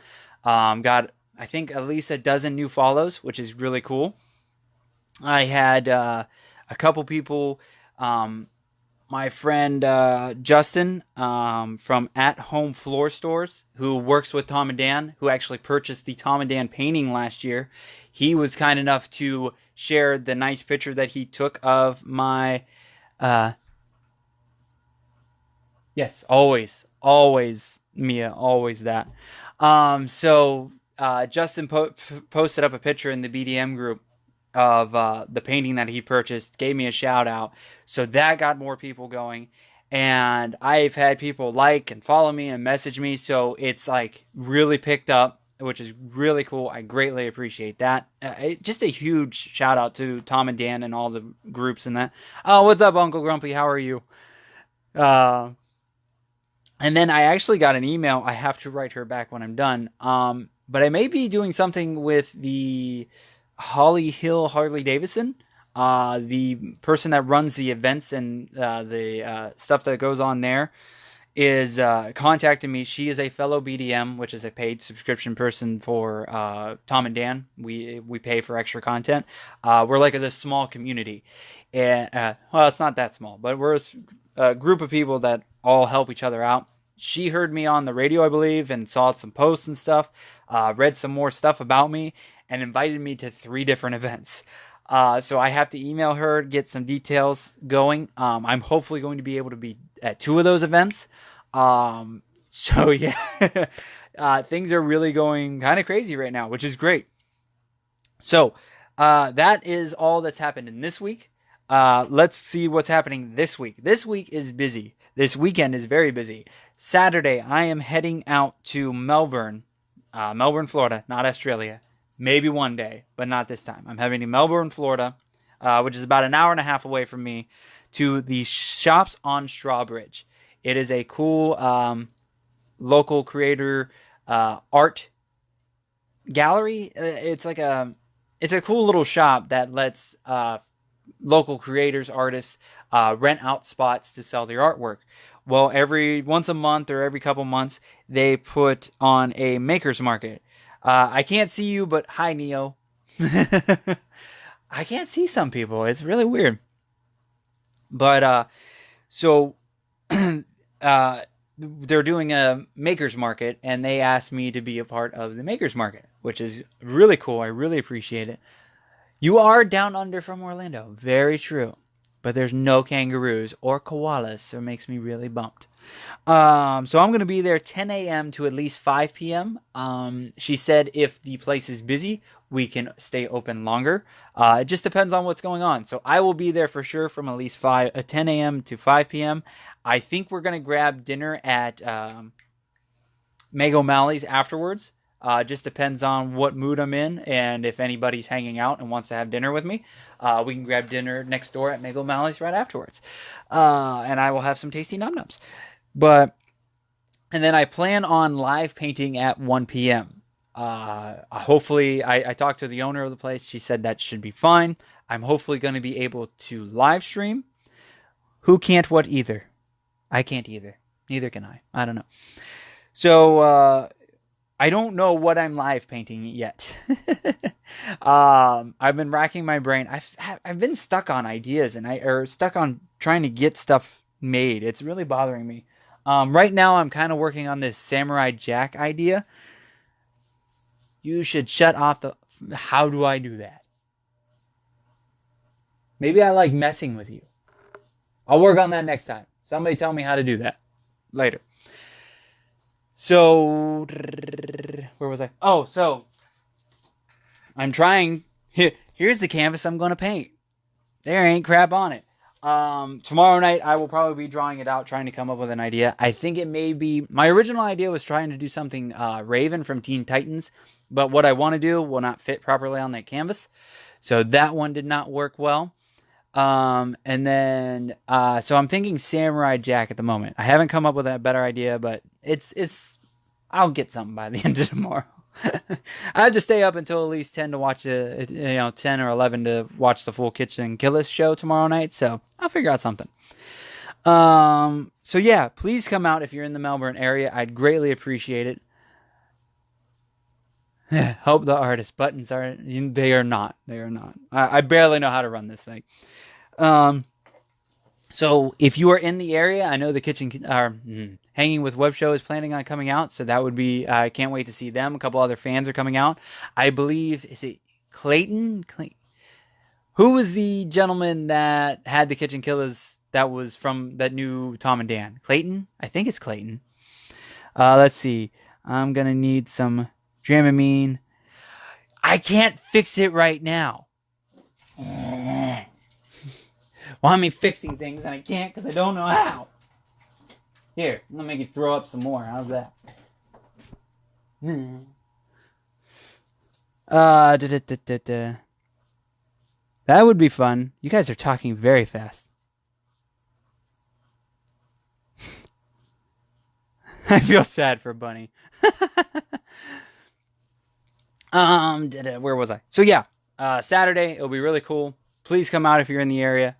Got, I think, at least a dozen new follows, which is really cool. I had a couple people, my friend Justin from At Home Floor Stores, who works with Tom and Dan, who actually purchased the Tom and Dan painting last year. He was kind enough to share the nice picture that he took of my. Uh, yes, always, Mia, always that. Justin posted up a picture in the BDM group of the painting that he purchased, gave me a shout out. So that got more people going. And I've had people like and follow me and message me. So it's like really picked up, which is really cool. I greatly appreciate that. Just a huge shout out to Tom and Dan and all the groups and that. Oh, what's up, Uncle Grumpy? How are you? Uh, and then I actually got an email. I have to write her back when I'm done. But I may be doing something with the Holly Hill Harley Davidson. The person that runs the events and the stuff that goes on there is contacting me. She is a fellow BDM, which is a paid subscription person for Tom and Dan. We pay for extra content. We're like this small community, and well, it's not that small, but we're a group of people that all help each other out. She heard me on the radio, I believe, and saw some posts and stuff. Read some more stuff about me, and invited me to 3 different events. So I have to email her, get some details going. I'm hopefully going to be able to be at 2 of those events. So yeah, things are really going kind of crazy right now, which is great. So that is all that's happened in this week. Let's see what's happening this week. This week is busy. This weekend is very busy. Saturday, I am heading out to Melbourne, Florida, not Australia. Maybe one day, but not this time. I'm heading to Melbourne, Florida, which is about an hour and a half away from me, to the Shops on Strawbridge. It is a cool local creator art gallery. It's a cool little shop that lets local creators, artists rent out spots to sell their artwork. Well, every once a month or every couple months, they put on a maker's market. I can't see you, but hi, Neo. I can't see some people. It's really weird. But so they're doing a maker's market, and they asked me to be a part of the maker's market, which is really cool. I really appreciate it. You are down under from Orlando. Very true. But there's no kangaroos or koalas, so it makes me really bumped. So I'm going to be there 10 a.m. to at least 5 p.m. She said if the place is busy, we can stay open longer. It just depends on what's going on. So I will be there for sure from at least 10 a.m. to 5 p.m. I think we're going to grab dinner at Meg O'Malley's afterwards. Just depends on what mood I'm in and if anybody's hanging out and wants to have dinner with me. We can grab dinner next door at Meg O'Malley's right afterwards. And I will have some tasty num-nums. And then I plan on live painting at 1 p.m. Hopefully, I talked to the owner of the place. She said that should be fine. I'm hopefully going to be able to live stream. Who can't what either? I can't either. Neither can I. I don't know. So, I don't know what I'm live painting yet. I've been racking my brain. I've been stuck on ideas or stuck on trying to get stuff made. It's really bothering me. Right now, I'm kind of working on this Samurai Jack idea. You should shut off the. How do I do that? Maybe I like messing with you. I'll work on that next time. Somebody tell me how to do that later. So, where was I? Oh, so I'm trying. Here's the canvas I'm going to paint. There ain't crap on it. Tomorrow night I will probably be drawing it out, trying to come up with an idea. I think it may be, my original idea was trying to do something Raven from Teen Titans, but what I want to do will not fit properly on that canvas. So that one did not work well. And then, so I'm thinking Samurai Jack at the moment. I haven't come up with a better idea, but it's, I'll get something by the end of tomorrow. I have to stay up until at least 10 to watch 10 or 11 to watch the full KitchenKillaz show tomorrow night. So I'll figure out something. So yeah, please come out if you're in the Melbourne area. I'd greatly appreciate it. Hope the artist buttons are. They are not. They are not. I barely know how to run this thing. So if you are in the area, I know the Hanging with Web show is planning on coming out, so that would be. I can't wait to see them. A couple other fans are coming out. I believe, is it Clayton? Who was the gentleman that had the KitchenKillaz that was from that new Tom and Dan? Clayton? I think it's Clayton. Let's see. I'm gonna need some Dramamine. I can't fix it right now. Want me fixing things and I can't because I don't know how. Here, I'm gonna make you throw up some more. How's that? That would be fun. You guys are talking very fast. I feel sad for Bunny. Where was I? So yeah, Saturday, it'll be really cool. Please come out if you're in the area.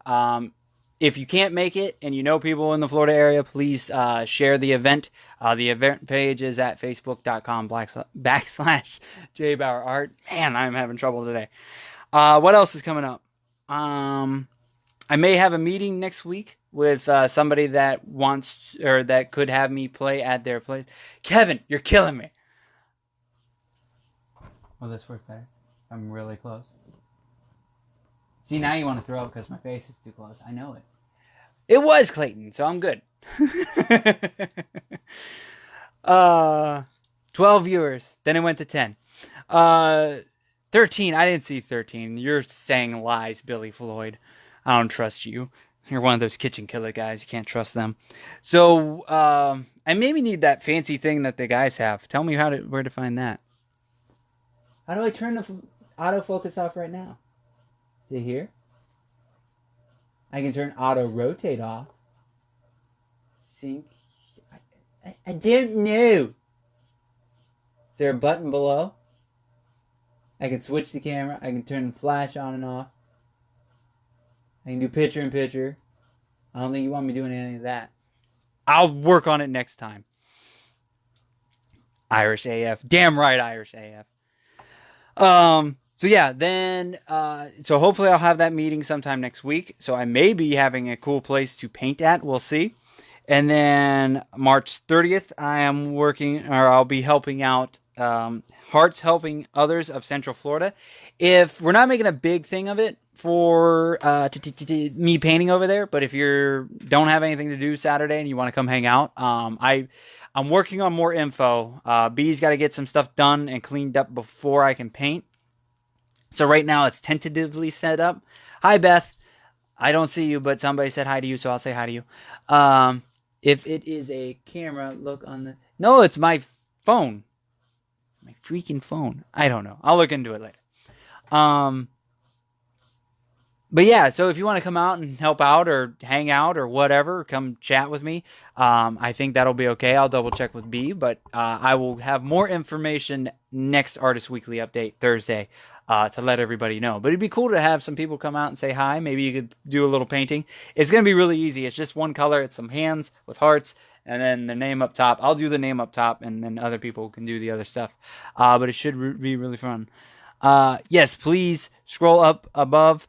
If you can't make it and you know people in the Florida area, please share the event. The event page is at facebook.com/JBauerart. Man, I'm having trouble today. What else is coming up? I may have a meeting next week with somebody that wants or that could have me play at their place. Kevin, you're killing me. Will this work better? I'm really close. See, now you want to throw up because my face is too close. I know it. It was Clayton, so I'm good. 12 viewers. Then it went to 10. 13. I didn't see 13. You're saying lies, Billy Floyd. I don't trust you. You're one of those KitchenKillaz guys. You can't trust them. So, I maybe need that fancy thing that the guys have. Tell me where to find that. How do I turn the autofocus off right now? Is it here? I can turn auto rotate off. Sync. I don't know. Is there a button below? I can switch the camera. I can turn the flash on and off. I can do picture in picture. I don't think you want me doing any of that. I'll work on it next time. Irish AF. Damn right, Irish AF. So yeah, then, so hopefully I'll have that meeting sometime next week. So I may be having a cool place to paint at. We'll see. And then March 30th, I'll be helping out, Hearts Helping Others of Central Florida. If we're not making a big thing of it for, me painting over there, but if you don't have anything to do Saturday and you want to come hang out, I'm working on more info. B's got to get some stuff done and cleaned up before I can paint. So right now it's tentatively set up. Hi, Beth. I don't see you, but somebody said hi to you, so I'll say hi to you. If it is a camera, look on the... No, it's my phone. It's my freaking phone. I don't know. I'll look into it later. But yeah, so if you want to come out and help out or hang out or whatever, come chat with me. I think that'll be okay. I'll double check with B, but I will have more information next Artist Weekly update Thursday to let everybody know. But it'd be cool to have some people come out and say hi. Maybe you could do a little painting. It's going to be really easy. It's just one color. It's some hands with hearts and then the name up top. I'll do the name up top and then other people can do the other stuff. But it should be really fun. Yes, please scroll up above.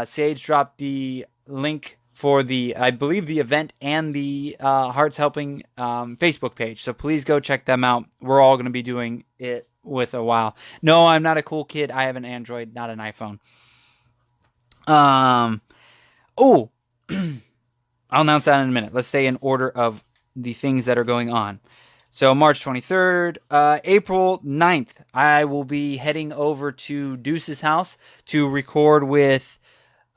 Sage dropped the link for I believe the event and the Hearts Helping Facebook page. So please go check them out. We're all going to be doing it with a while. No, I'm not a cool kid. I have an Android, not an iPhone. I'll announce that in a minute. Let's stay in order of the things that are going on. So March 23rd, April 9th, I will be heading over to Deuce's house to record with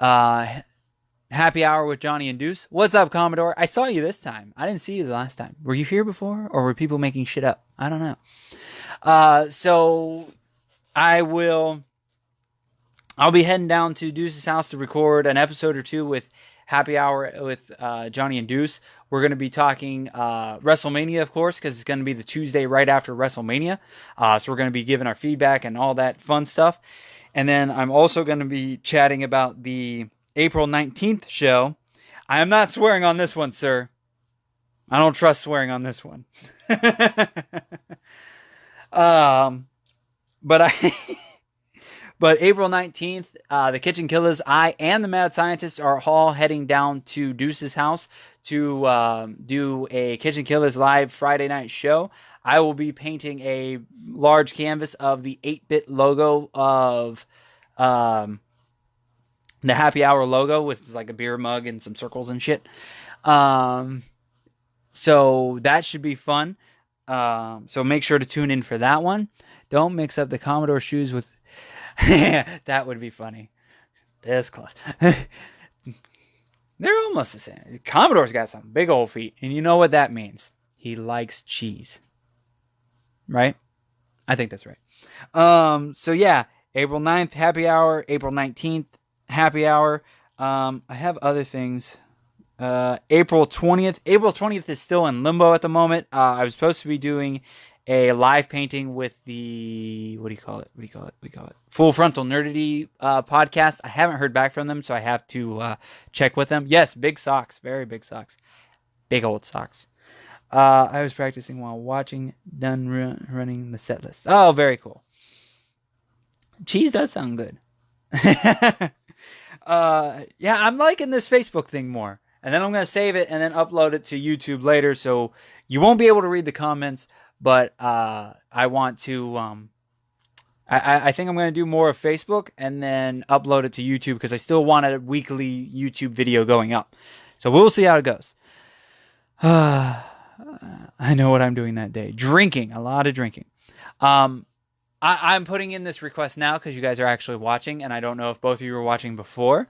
Happy Hour with Johnny and Deuce. What's up, Commodore? I saw you this time. I didn't see you the last time. Were you here before, or were people making shit up? I don't know. So I'll be heading down to Deuce's house to record an episode or two with Happy Hour with Johnny and Deuce. We're going to be talking WrestleMania, of course, because it's going to be the Tuesday right after WrestleMania. So we're going to be giving our feedback and all that fun stuff. And then I'm also going to be chatting about the April 19th show. I am not swearing on this one, sir. I don't trust swearing on this one. But but April 19th, the KitchenKillaz, I and the Mad Scientist are all heading down to Deuce's house to do a KitchenKillaz live Friday night show. I will be painting a large canvas of the 8-bit logo of the Happy Hour logo with like a beer mug and some circles and shit. So that should be fun. So make sure to tune in for that one. Don't mix up the Commodore shoes with... That would be funny. This close. They're almost the same. Commodore's got some big old feet. And you know what that means. He likes cheese. Right? I think that's right. So yeah. April 9th, Happy Hour. April 19th, Happy Hour. I have other things. April 20th. April 20th is still in limbo at the moment. I was supposed to be doing a live painting with the, what do you call it? Full Frontal Nerdity podcast. I haven't heard back from them, so I have to check with them. Yes, big socks. Very big socks. Big old socks. I was practicing while watching, running the set list. Oh, very cool. Cheese does sound good. Yeah, I'm liking this Facebook thing more. And then I'm going to save it and then upload it to YouTube later. So you won't be able to read the comments. But I want to... I think I'm going to do more of Facebook and then upload it to YouTube because I still want a weekly YouTube video going up. So we'll see how it goes. I know what I'm doing that day. Drinking. A lot of drinking. I'm putting in this request now because you guys are actually watching. And I don't know if both of you were watching before.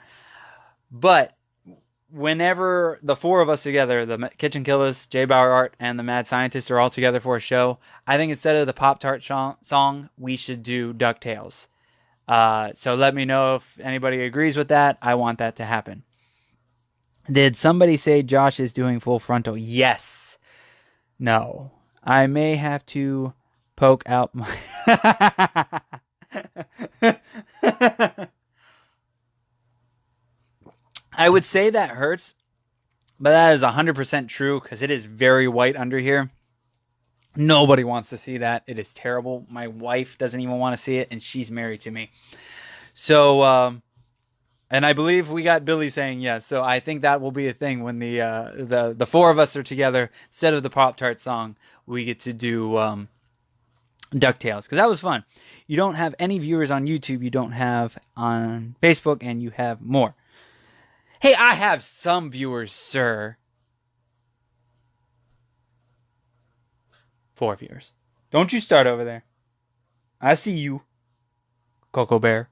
But... whenever the four of us together, the KitchenKillaz, JBauerart, and the Mad Scientist are all together for a show, I think instead of the Pop-Tart song, we should do DuckTales. So let me know if anybody agrees with that. I want that to happen. Did somebody say Josh is doing Full Frontal? Yes. No. I may have to poke out my... I would say that hurts, but that is 100% true because it is very white under here. Nobody wants to see that. It is terrible. My wife doesn't even want to see it, and she's married to me. So, and I believe we got Billy saying yes. So I think that will be a thing when the four of us are together. Instead of the Pop-Tart song, we get to do DuckTales because that was fun. You don't have any viewers on YouTube. You don't have on Facebook, and you have more. Hey, I have some viewers, sir. 4 viewers. Don't you start over there. I see you, Coco Bear.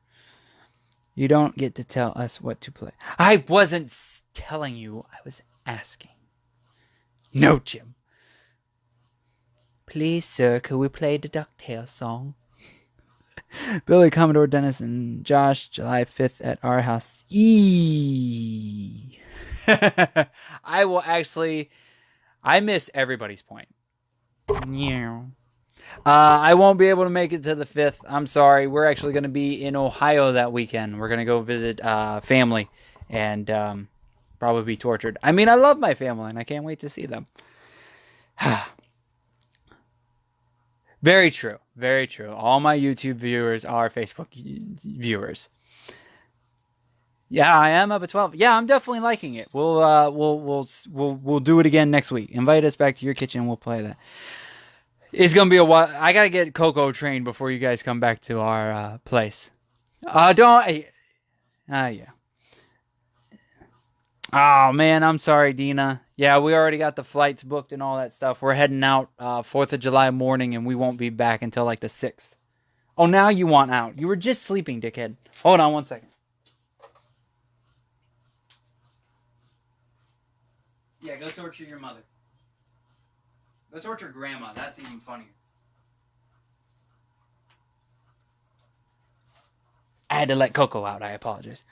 You don't get to tell us what to play. I wasn't telling you. I was asking. No, Jim. Please, sir, could we play the DuckTales song? Billy, Commodore, Dennis, and Josh, July 5th at our house. I will actually... I miss everybody's point. Yeah. I won't be able to make it to the 5th. I'm sorry. We're actually going to be in Ohio that weekend. We're going to go visit family and probably be tortured. I mean, I love my family, and I can't wait to see them. Very true. Very true. All my YouTube viewers are Facebook viewers. Yeah, I am up at 12. Yeah, I'm definitely liking it. We'll do it again next week. Invite us back to your kitchen. We'll play that. It's gonna be a while. I gotta get Coco trained before you guys come back to our place. Yeah. Oh man, I'm sorry, Dina. Yeah, we already got the flights booked and all that stuff. We're heading out 4th of July morning, and we won't be back until like the 6th. Oh, now you want out. You were just sleeping, dickhead. Hold on one second. Yeah, go torture your mother. Go torture Grandma. That's even funnier. I had to let Coco out. I apologize.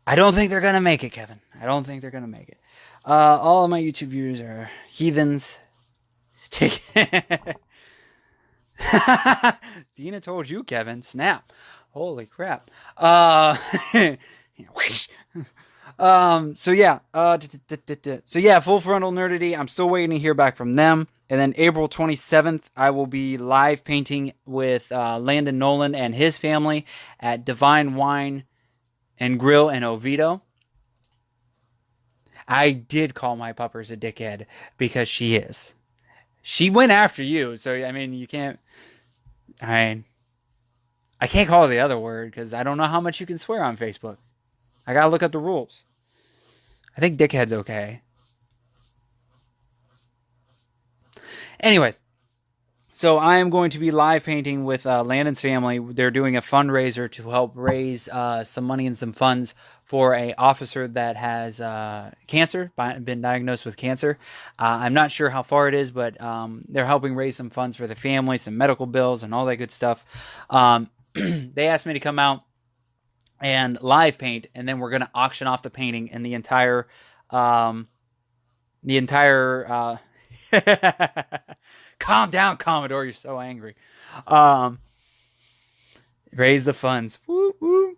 I don't think they're gonna make it, Kevin. I don't think they're gonna make it. All of my YouTube viewers are heathens. Dina told you, Kevin. Snap. Holy crap. So yeah. So yeah, Full Frontal Nerdity. I'm still waiting to hear back from them. And then April 27th, I will be live painting with Landon Nolan and his family at Divine Wine and Grill in Oviedo. I did call my puppers a dickhead because she is. She went after you, so I mean, you can't. I can't call her the other word because I don't know how much you can swear on Facebook. I gotta look up the rules. I think dickhead's okay. Anyways, so I am going to be live painting with Landon's family. They're doing a fundraiser to help raise some money and some funds for an officer that has cancer, been diagnosed with cancer. I'm not sure how far it is, but they're helping raise some funds for the family, some medical bills, and all that good stuff. They asked me to come out and live paint, and then we're going to auction off the painting and the entire calm down, Commodore. You're so angry. Raise the funds. Woo, woo.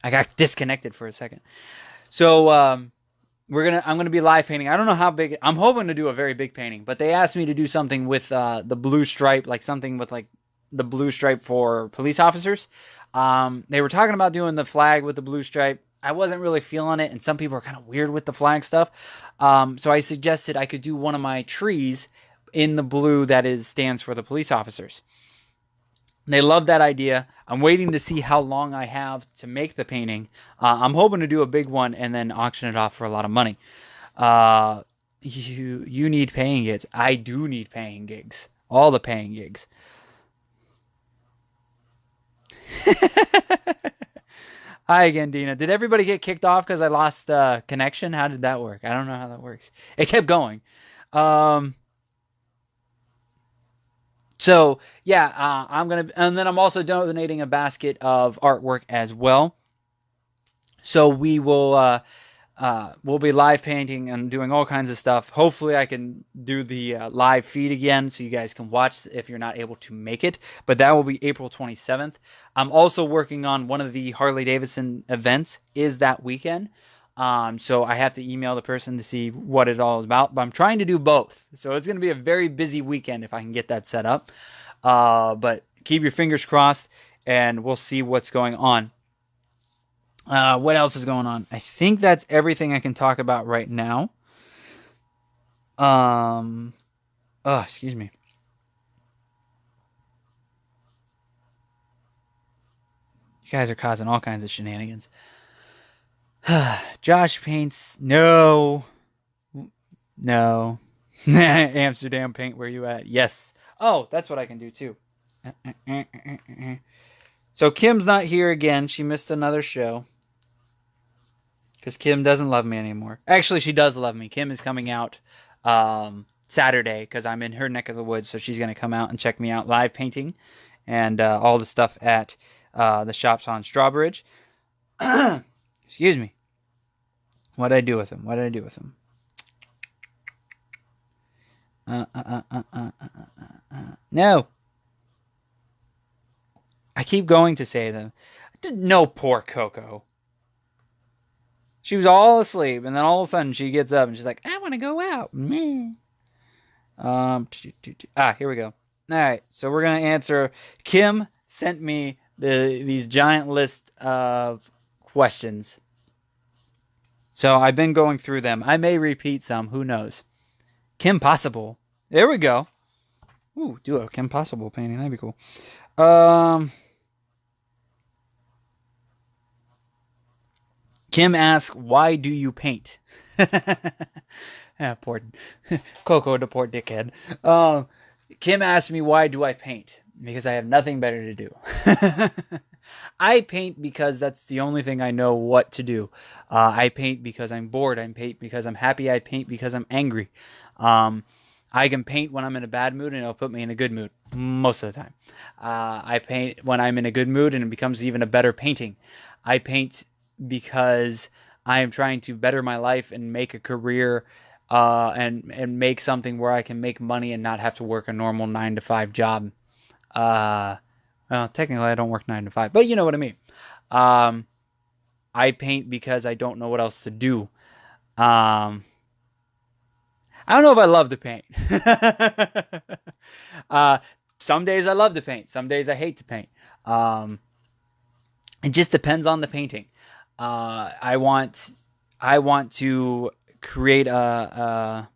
I got disconnected for a second. So I'm gonna be live painting. I don't know how big. I'm hoping to do a very big painting, but they asked me to do something with the blue stripe, like something with like the blue stripe for police officers. They were talking about doing the flag with the blue stripe. I wasn't really feeling it, and some people are kind of weird with the flag stuff. So I suggested I could do one of my trees in the blue that stands for the police officers. They love that idea. I'm waiting to see how long I have to make the painting. I'm hoping to do a big one and then auction it off for a lot of money. You need paying gigs. I do need paying gigs. All the paying gigs. Hi again, Dina. Did everybody get kicked off because I lost connection? How did that work? I don't know how that works. It kept going. So yeah, I'm gonna, and then I'm also donating a basket of artwork as well. So we will we'll be live painting and doing all kinds of stuff. Hopefully I can do the live feed again so you guys can watch if you're not able to make it. But that will be April 27th. I'm also working on one of the Harley Davidson events is that weekend. So I have to email the person to see what it's all about. But I'm trying to do both. So it's going to be a very busy weekend if I can get that set up. But keep your fingers crossed and we'll see what's going on. What else is going on? I think that's everything I can talk about right now. Excuse me. You guys are causing all kinds of shenanigans. Josh paints. No. Amsterdam paint, where you at? Yes. Oh, that's what I can do too. So Kim's not here again. She missed another show. Because Kim doesn't love me anymore. Actually, she does love me. Kim is coming out Saturday because I'm in her neck of the woods. So she's going to come out and check me out live painting and all the stuff at the shops on Strawbridge. Excuse me. What did I do with him? No. I keep going to say them. No, poor Coco. She was all asleep, and then all of a sudden she gets up and she's like, I want to go out. Here we go. All right, so we're going to answer. Kim sent me these giant list of questions. So I've been going through them. I may repeat some. Who knows? Kim Possible. There we go. Ooh, do a Kim Possible painting. That'd be cool. Kim asks, why do you paint? Poor Coco, the poor dickhead. Kim asked me, why do I paint? Because I have nothing better to do. I paint because that's the only thing I know what to do. I paint because I'm bored. I paint because I'm happy. I paint because I'm angry. I can paint when I'm in a bad mood and it'll put me in a good mood most of the time. I paint when I'm in a good mood and it becomes even a better painting. I paint because I am trying to better my life and make a career, and make something where I can make money and not have to work a normal 9 to 5 job. Uh, well, technically I don't work 9 to 5, but you know what I mean. Um, I paint because I don't know what else to do. Um, I don't know if I love to paint. uh, some days I love to paint. Some days I hate to paint. Um, it just depends on the painting. I want to create I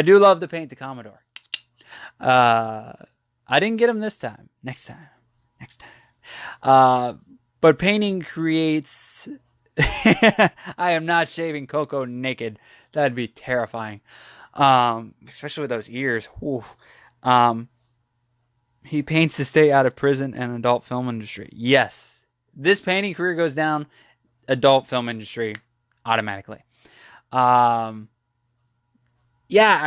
do love to paint the Commodore. Uh, I didn't get him this time. Next time. Next time. Uh, but painting creates. I am not shaving Coco naked. That'd be terrifying. Especially with those ears. Ooh. Um, he paints to stay out of prison and adult film industry. Yes. This painting career goes down, adult film industry automatically. Um, yeah,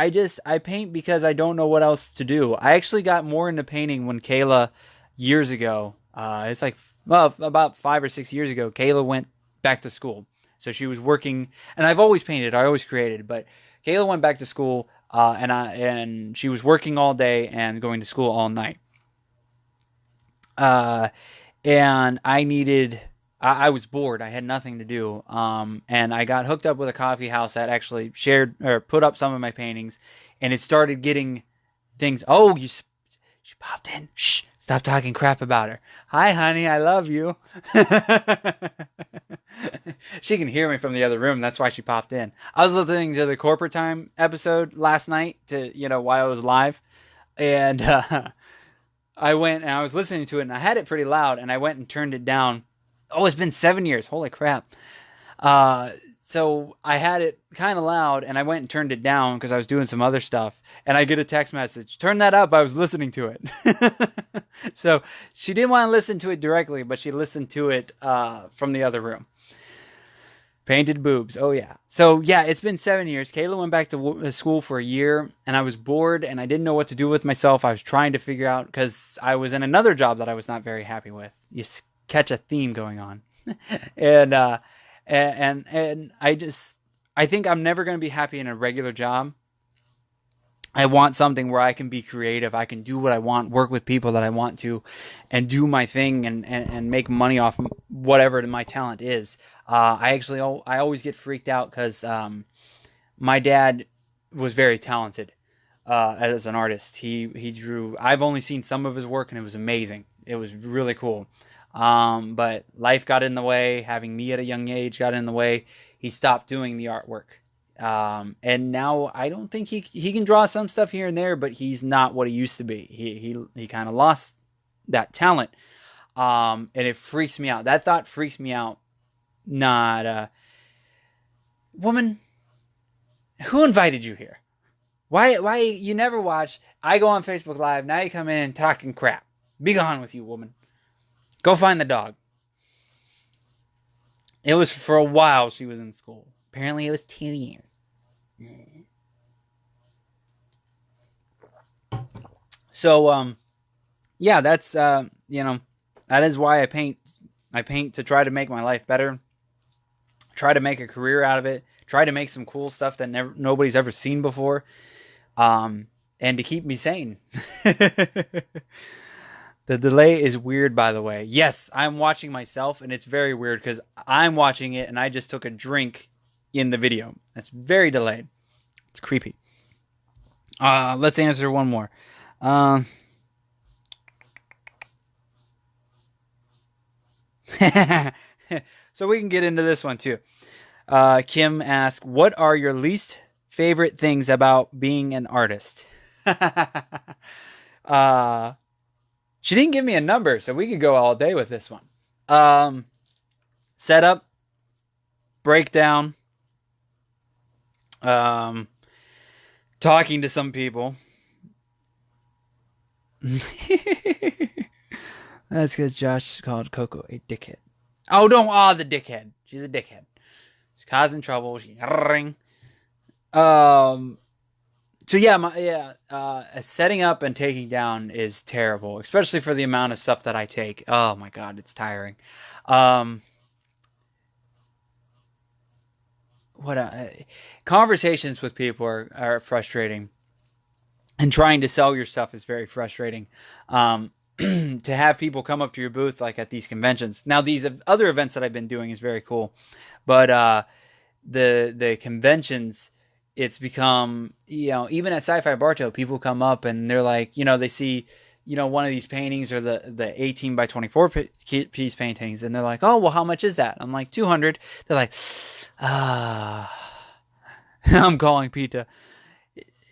I paint because I don't know what else to do. I actually got more into painting when Kayla, years ago, it's like, well, about 5 or 6 years ago, Kayla went back to school. So she was working, and I've always painted, I always created, but Kayla went back to school, and she was working all day and going to school all night. Uh, and I was bored. I had nothing to do. And I got hooked up with a coffee house that actually shared or put up some of my paintings, and it started getting things. Oh, she popped in. Shh, stop talking crap about her. Hi, honey, I love you. She can hear me from the other room. That's why she popped in. I was listening to the Corporate Time episode last night while I was live, and I went and I was listening to it, and I had it pretty loud, and I went and turned it down. Oh, it's been 7 years. Holy crap. So I had it kind of loud, and I went and turned it down because I was doing some other stuff, and I get a text message, turn that up, I was listening to it. So she didn't want to listen to it directly, but she listened to it from the other room. Painted boobs. Oh, yeah. So, yeah, it's been 7 years. Kayla went back to school for a year, and I was bored, and I didn't know what to do with myself. I was trying to figure out, because I was in another job that I was not very happy with. You catch a theme going on. and, I think I'm never going to be happy in a regular job. I want something where I can be creative. I can do what I want, work with people that I want to, and do my thing and make money off whatever my talent is. I always get freaked out because my dad was very talented as an artist. He drew. I've only seen some of his work, and it was amazing. It was really cool. But life got in the way. Having me at a young age got in the way. He stopped doing the artwork. And now I don't think he can draw some stuff here and there, but he's not what he used to be. He kind of lost that talent. And it freaks me out. That thought freaks me out. Not, woman, who invited you here? Why you never watch? I go on Facebook Live. Now you come in and talking crap. Be gone with you, woman. Go find the dog. It was for a while she was in school. Apparently it was 2 years. So, yeah, that's, that is why I paint. I paint to try to make my life better. Try to make a career out of it. Try to make some cool stuff that nobody's ever seen before. And to keep me sane. The delay is weird, by the way. Yes, I'm watching myself, and it's very weird because I'm watching it, and I just took a drink in the video. That's very delayed. It's creepy. Let's answer one more. So we can get into this one too. Kim asks, what are your least favorite things about being an artist? She didn't give me a number, so we could go all day with this one. Setup, breakdown, talking to some people. That's because Josh called Coco a dickhead. Oh, don't the dickhead. She's a dickhead. She's causing trouble. She's to So yeah, setting up and taking down is terrible, especially for the amount of stuff that I take. Oh my god, it's tiring. Um, what conversations with people are frustrating, and trying to sell your stuff is very frustrating. To have people come up to your booth like at these conventions. Now these other events that I've been doing is very cool, but the conventions, it's become, even at Sci-Fi Bartow, people come up and they're like, they see, one of these paintings or the 18 by 24 piece paintings, and they're like, oh, well, how much is that? I'm like, 200. They're like, I'm calling Pita.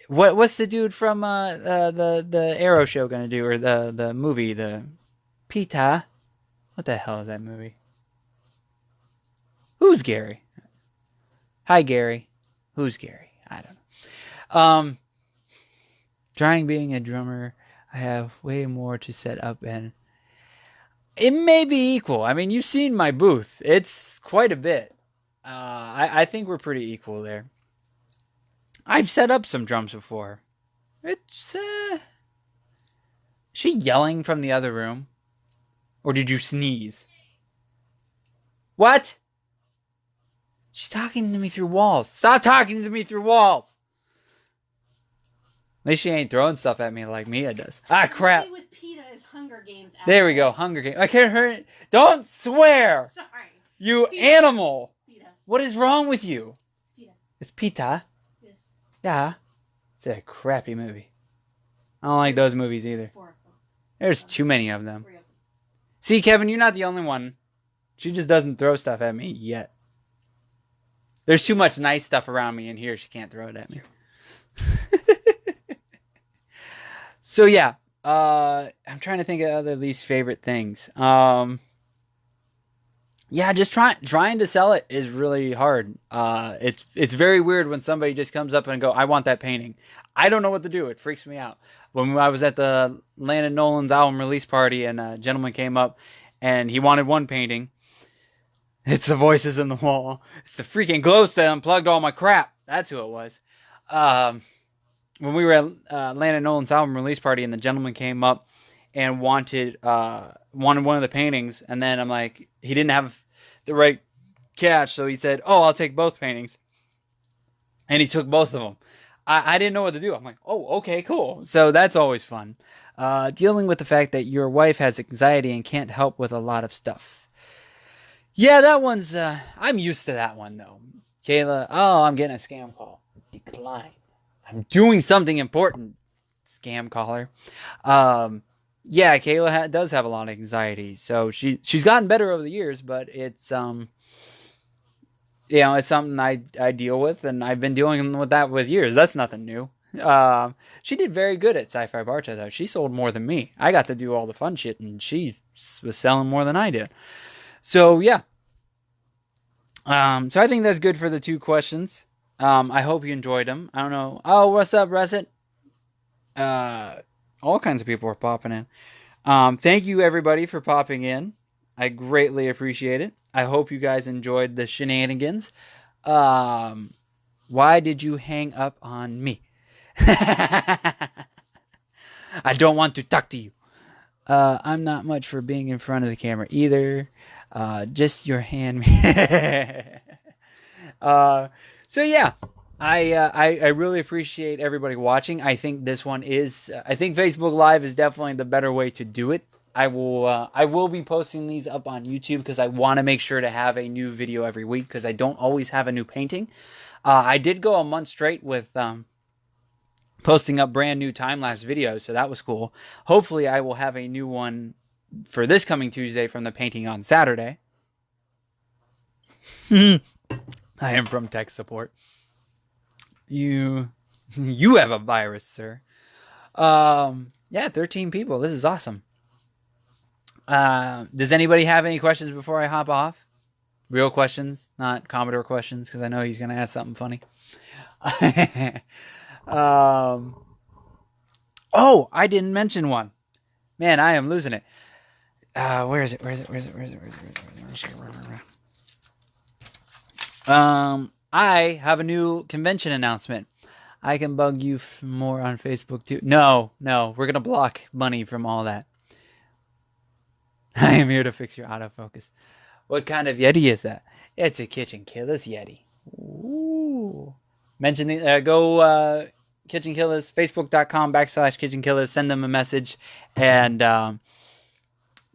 What's the dude from the Arrow show gonna do, or the movie, the Pita? What the hell is that movie? Who's Gary? Hi, Gary. Who's Gary? I don't know. Trying being a drummer, I have way more to set up, and it may be equal. I mean, you've seen my booth. It's quite a bit. I think we're pretty equal there. I've set up some drums before. It's, she yelling from the other room? Or did you sneeze? What? She's talking to me through walls. Stop talking to me through walls! At least she ain't throwing stuff at me like Mia does. Ah, crap. With PETA is Hunger Games. There we go, Hunger Games. I can't hear it. Don't swear! Sorry. You PETA. Animal! PETA. What is wrong with you? It's PETA. It's Pita? Yes. Yeah. It's a crappy movie. I don't like those movies either. 4 of them. There's too many of them. 3 of them. See, Kevin, you're not the only one. She just doesn't throw stuff at me yet. There's too much nice stuff around me in here. She can't throw it at me. So yeah, I'm trying to think of other least favorite things. Yeah, just trying to sell it is really hard. It's very weird when somebody just comes up and go, I want that painting. I don't know what to do. It freaks me out. When I was at the Landon Nolan's album release party, and a gentleman came up and he wanted one painting. It's the voices in the wall. It's the freaking glow stick that unplugged all my crap. That's who it was. When we were at Landon Nolan's album release party, and the gentleman came up and wanted one of the paintings, and then I'm like, he didn't have the right catch, so he said, oh, I'll take both paintings. And he took both of them. I didn't know what to do. I'm like, oh, okay, cool. So that's always fun. Dealing with the fact that your wife has anxiety and can't help with a lot of stuff. Yeah, that one's, I'm used to that one, though. Kayla, oh, I'm getting a scam call. Decline. I'm doing something important. Scam caller. Yeah, Kayla does have a lot of anxiety. So she's gotten better over the years, but it's, it's something I deal with, and I've been dealing with that with years. That's nothing new. She did very good at Sci-Fi Bartow, though. She sold more than me. I got to do all the fun shit, and she was selling more than I did. So, yeah. So I think that's good for the 2 questions. I hope you enjoyed them. I don't know. Oh, what's up, Russet? All kinds of people are popping in. Thank you, everybody, for popping in. I greatly appreciate it. I hope you guys enjoyed the shenanigans. Why did you hang up on me? I don't want to talk to you. I'm not much for being in front of the camera either. Just your hand. So yeah, I really appreciate everybody watching. I think this one is, I think Facebook Live is definitely the better way to do it. I will be posting these up on YouTube because I want to make sure to have a new video every week because I don't always have a new painting. I did go a month straight with posting up brand new time-lapse videos, so that was cool. Hopefully I will have a new one for this coming Tuesday from the painting on Saturday. I am from tech support. You have a virus, sir. Yeah, 13 people. This is awesome. Does anybody have any questions before I hop off? Real questions, not Commodore questions, because I know he's going to ask something funny. Oh, I didn't mention one. Man, I am losing it. Where is it? I have a new convention announcement. I can bug you more on Facebook too. No, we're gonna block money from all that. I am here to fix your autofocus. What kind of Yeti is that? It's a KitchenKillaz Yeti. Ooh. Mention the, go KitchenKillaz, facebook.com/KitchenKillaz. Send them a message and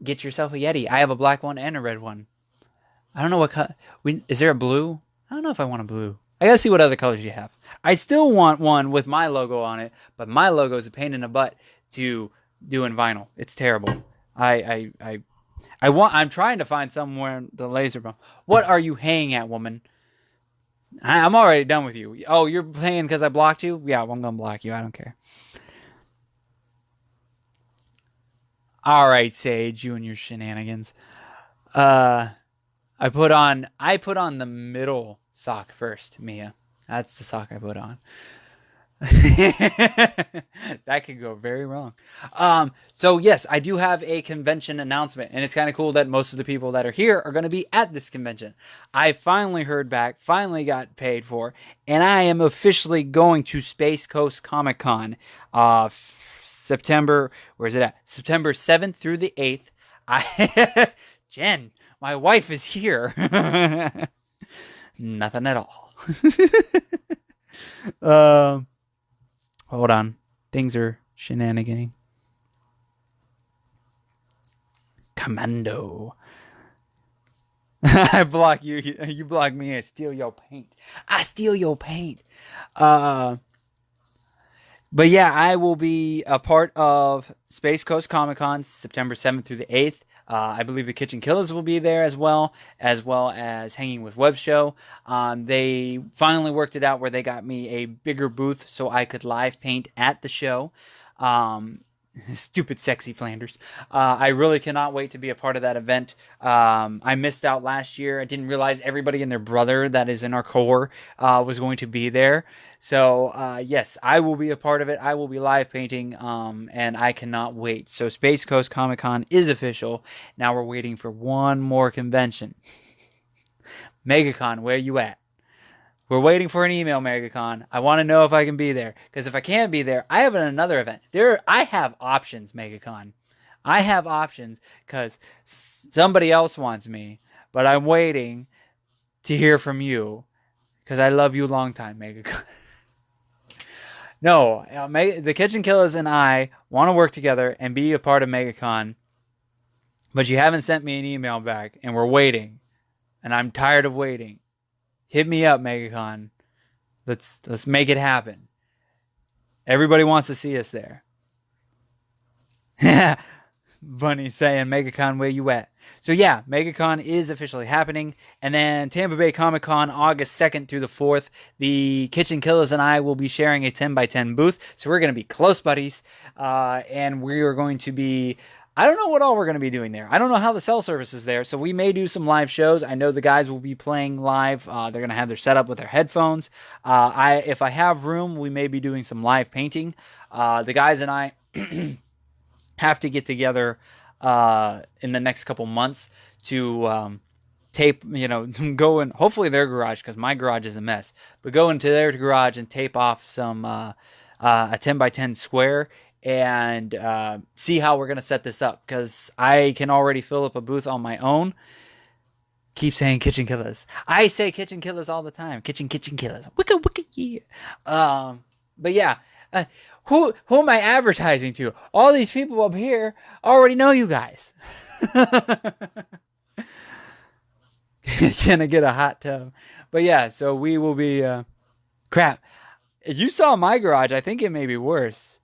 get yourself a Yeti. I have a black one and a red one. I don't know what color. Is there a blue? I don't know if I want a blue. I gotta see what other colors you have. I still want one with my logo on it, but my logo is a pain in the butt to do in vinyl. It's terrible. I'm trying to find somewhere the laser bomb. What are you hanging at, woman? I'm already done with you. Oh, you're playing because I blocked you? Yeah, well, I'm gonna block you. I don't care. All right, Sage, you and your shenanigans. I put on the middle sock first, Mia. That's the sock I put on. That could go very wrong. So yes, I do have a convention announcement, and it's kind of cool that most of the people that are here are going to be at this convention. I finally heard back, finally got paid for, and I am officially going to Space Coast Comic Con, September. Where is it at? September 7th through the 8th. Jen, my wife is here. Nothing at all. Hold on. Things are shenaniganing. Commando. I block you. You block me. I steal your paint. But yeah, I will be a part of Space Coast Comic Con September 7th through the 8th. I believe the KitchenKillaz will be there as well as Hanging with Web Show. They finally worked it out where they got me a bigger booth so I could live paint at the show. Stupid sexy Flanders. I really cannot wait to be a part of that event. I missed out last year. I didn't realize everybody and their brother that is in our core was going to be there. So yes, I will be a part of it. I will be live painting, and I cannot wait. So Space Coast Comic Con is official. Now we're waiting for one more convention. MegaCon, where you at? We're waiting for an email, MegaCon. I want to know if I can be there. Because if I can't be there, I have another event. I have options, MegaCon. I have options because somebody else wants me. But I'm waiting to hear from you. Because I love you a long time, MegaCon. No, the KitchenKillaz and I want to work together and be a part of MegaCon. But you haven't sent me an email back. And we're waiting. And I'm tired of waiting. Hit me up, MegaCon. Let's make it happen. Everybody wants to see us there. Bunny saying, MegaCon, where you at? So yeah, MegaCon is officially happening. And then Tampa Bay Comic Con, August 2nd through the 4th. The KitchenKillaz and I will be sharing a 10x10 booth. So we're going to be close buddies. And we are going to be... I don't know what all we're going to be doing there. I don't know how the cell service is there, so we may do some live shows. I know the guys will be playing live. They're going to have their setup with their headphones. If I have room, we may be doing some live painting. The guys and I have to get together in the next couple months to tape, go in, hopefully their garage, because my garage is a mess, but go into their garage and tape off some a 10x10 square and see how we're going to set this up, because I can already fill up a booth on my own. Keep saying KitchenKillaz. I say KitchenKillaz all the time. KitchenKillaz. Wicca, yeah. But yeah, who am I advertising to? All these people up here already know you guys. Can I get a hot tub? But yeah, so we will be... crap. If you saw my garage, I think it may be worse.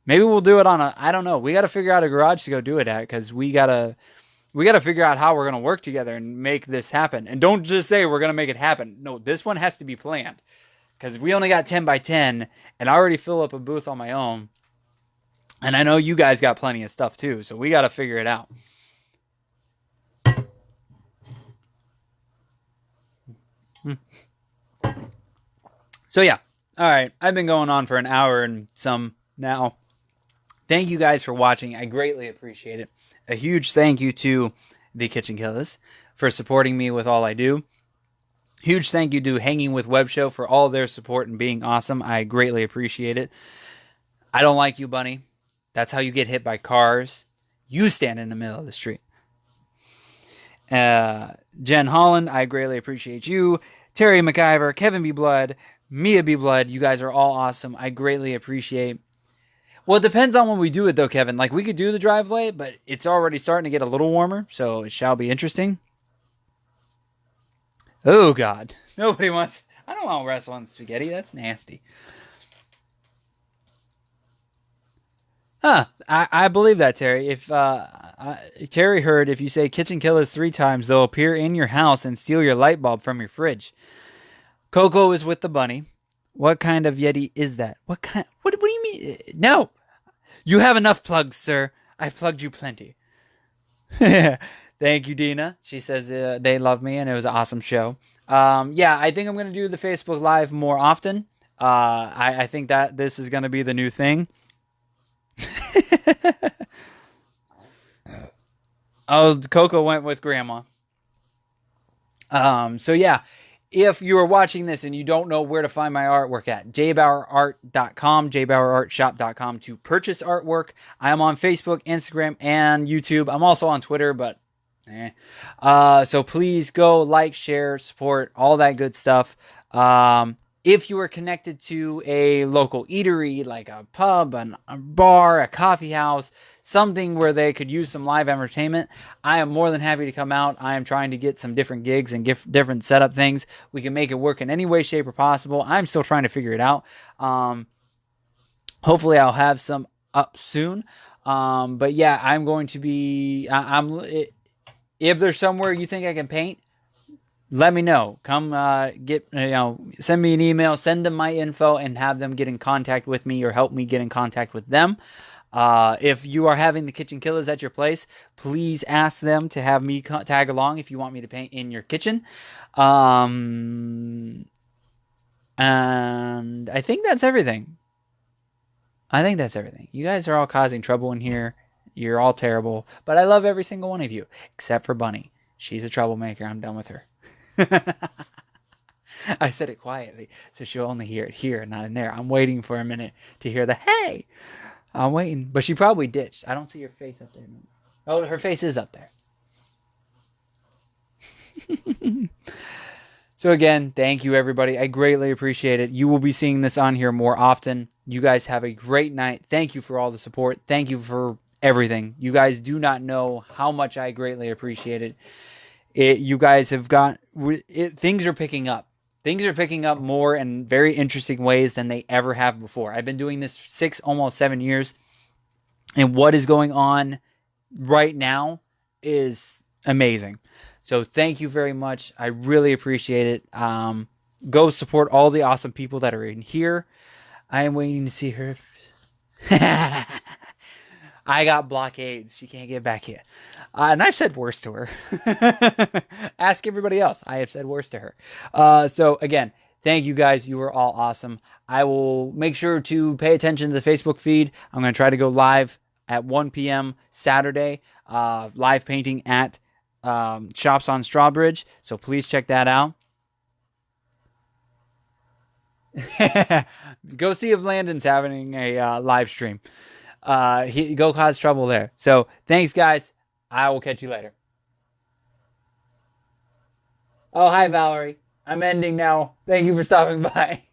Maybe we'll do it on I don't know. We got to figure out a garage to go do it at, because we got to figure out how we're going to work together and make this happen. And don't just say we're going to make it happen. No, this one has to be planned, because we only got 10x10 and I already fill up a booth on my own. And I know you guys got plenty of stuff too, so we got to figure it out. So yeah. All right. I've been going on for an hour and some now. Thank you guys for watching. I greatly appreciate it. A huge thank you to the KitchenKillaz for supporting me with all I do. Huge thank you to Hanging with Web Show for all their support and being awesome. I greatly appreciate it. I don't like you, Bunny. That's how you get hit by cars. You stand in the middle of the street. Jen Holland, I greatly appreciate you. Terry McIver, Kevin B. Blood, Mia B. Blood, you guys are all awesome. I greatly appreciate. Well, it depends on when we do it, though, Kevin. Like, we could do the driveway, but it's already starting to get a little warmer, so it shall be interesting. Oh, God. Nobody wants... I don't want to wrestle on spaghetti. That's nasty. Huh. I believe that, Terry. If Terry heard if you say KitchenKillaz 3 times, they'll appear in your house and steal your light bulb from your fridge. Coco is with the bunny. What kind of Yeti is that? What do you mean? No. You have enough plugs, sir. I've plugged you plenty. Thank you, Dina. She says they love me and it was an awesome show. Yeah, I think I'm going to do the Facebook Live more often. I think that this is going to be the new thing. Oh, Coco went with Grandma. So yeah, if you are watching this and you don't know where to find my artwork at, JBauerart.com, JBauerartShop.com to purchase artwork. I am on Facebook, Instagram, and YouTube. I'm also on Twitter, but so please go like, share, support, all that good stuff. If you are connected to a local eatery, like a pub, a bar, a coffee house, something where they could use some live entertainment, I am more than happy to come out. I am trying to get some different gigs and different setup things. We can make it work in any way, shape, or possible. I'm still trying to figure it out. Hopefully I'll have some up soon. But yeah, I'm going to be... if there's somewhere you think I can paint, let me know. Come send me an email, send them my info, and have them get in contact with me or help me get in contact with them. If you are having the KitchenKillaz at your place, please ask them to have me tag along if you want me to paint in your kitchen. And I think that's everything. You guys are all causing trouble in here. You're all terrible. But I love every single one of you, except for Bunny. She's a troublemaker. I'm done with her. I said it quietly, so she'll only hear it here, not in there. I'm waiting for a minute to hear the hey. I'm waiting, but she probably ditched. I don't see her face up there. Oh, her face is up there. So again, thank you everybody. I greatly appreciate it. You will be seeing this on here more often. You guys have a great night. Thank you for all the support. Thank you for everything. You guys do not know how much I greatly appreciate it. You guys have got things are picking up. Things are picking up more in very interesting ways than they ever have before. I've been doing this 6, almost 7 years. And what is going on right now is amazing. So thank you very much. I really appreciate it. Go support all the awesome people that are in here. I am waiting to see her. I got blockades. She can't get back here. And I've said worse to her. Ask everybody else. I have said worse to her. So again, thank you guys. You are all awesome. I will make sure to pay attention to the Facebook feed. I'm going to try to go live at 1 p.m. Saturday. Live painting at Shops on Strawbridge. So please check that out. Go see if Landon's having a live stream. Go cause trouble there. So thanks guys. I will catch you later. Oh, hi Valerie. I'm ending now. Thank you for stopping by.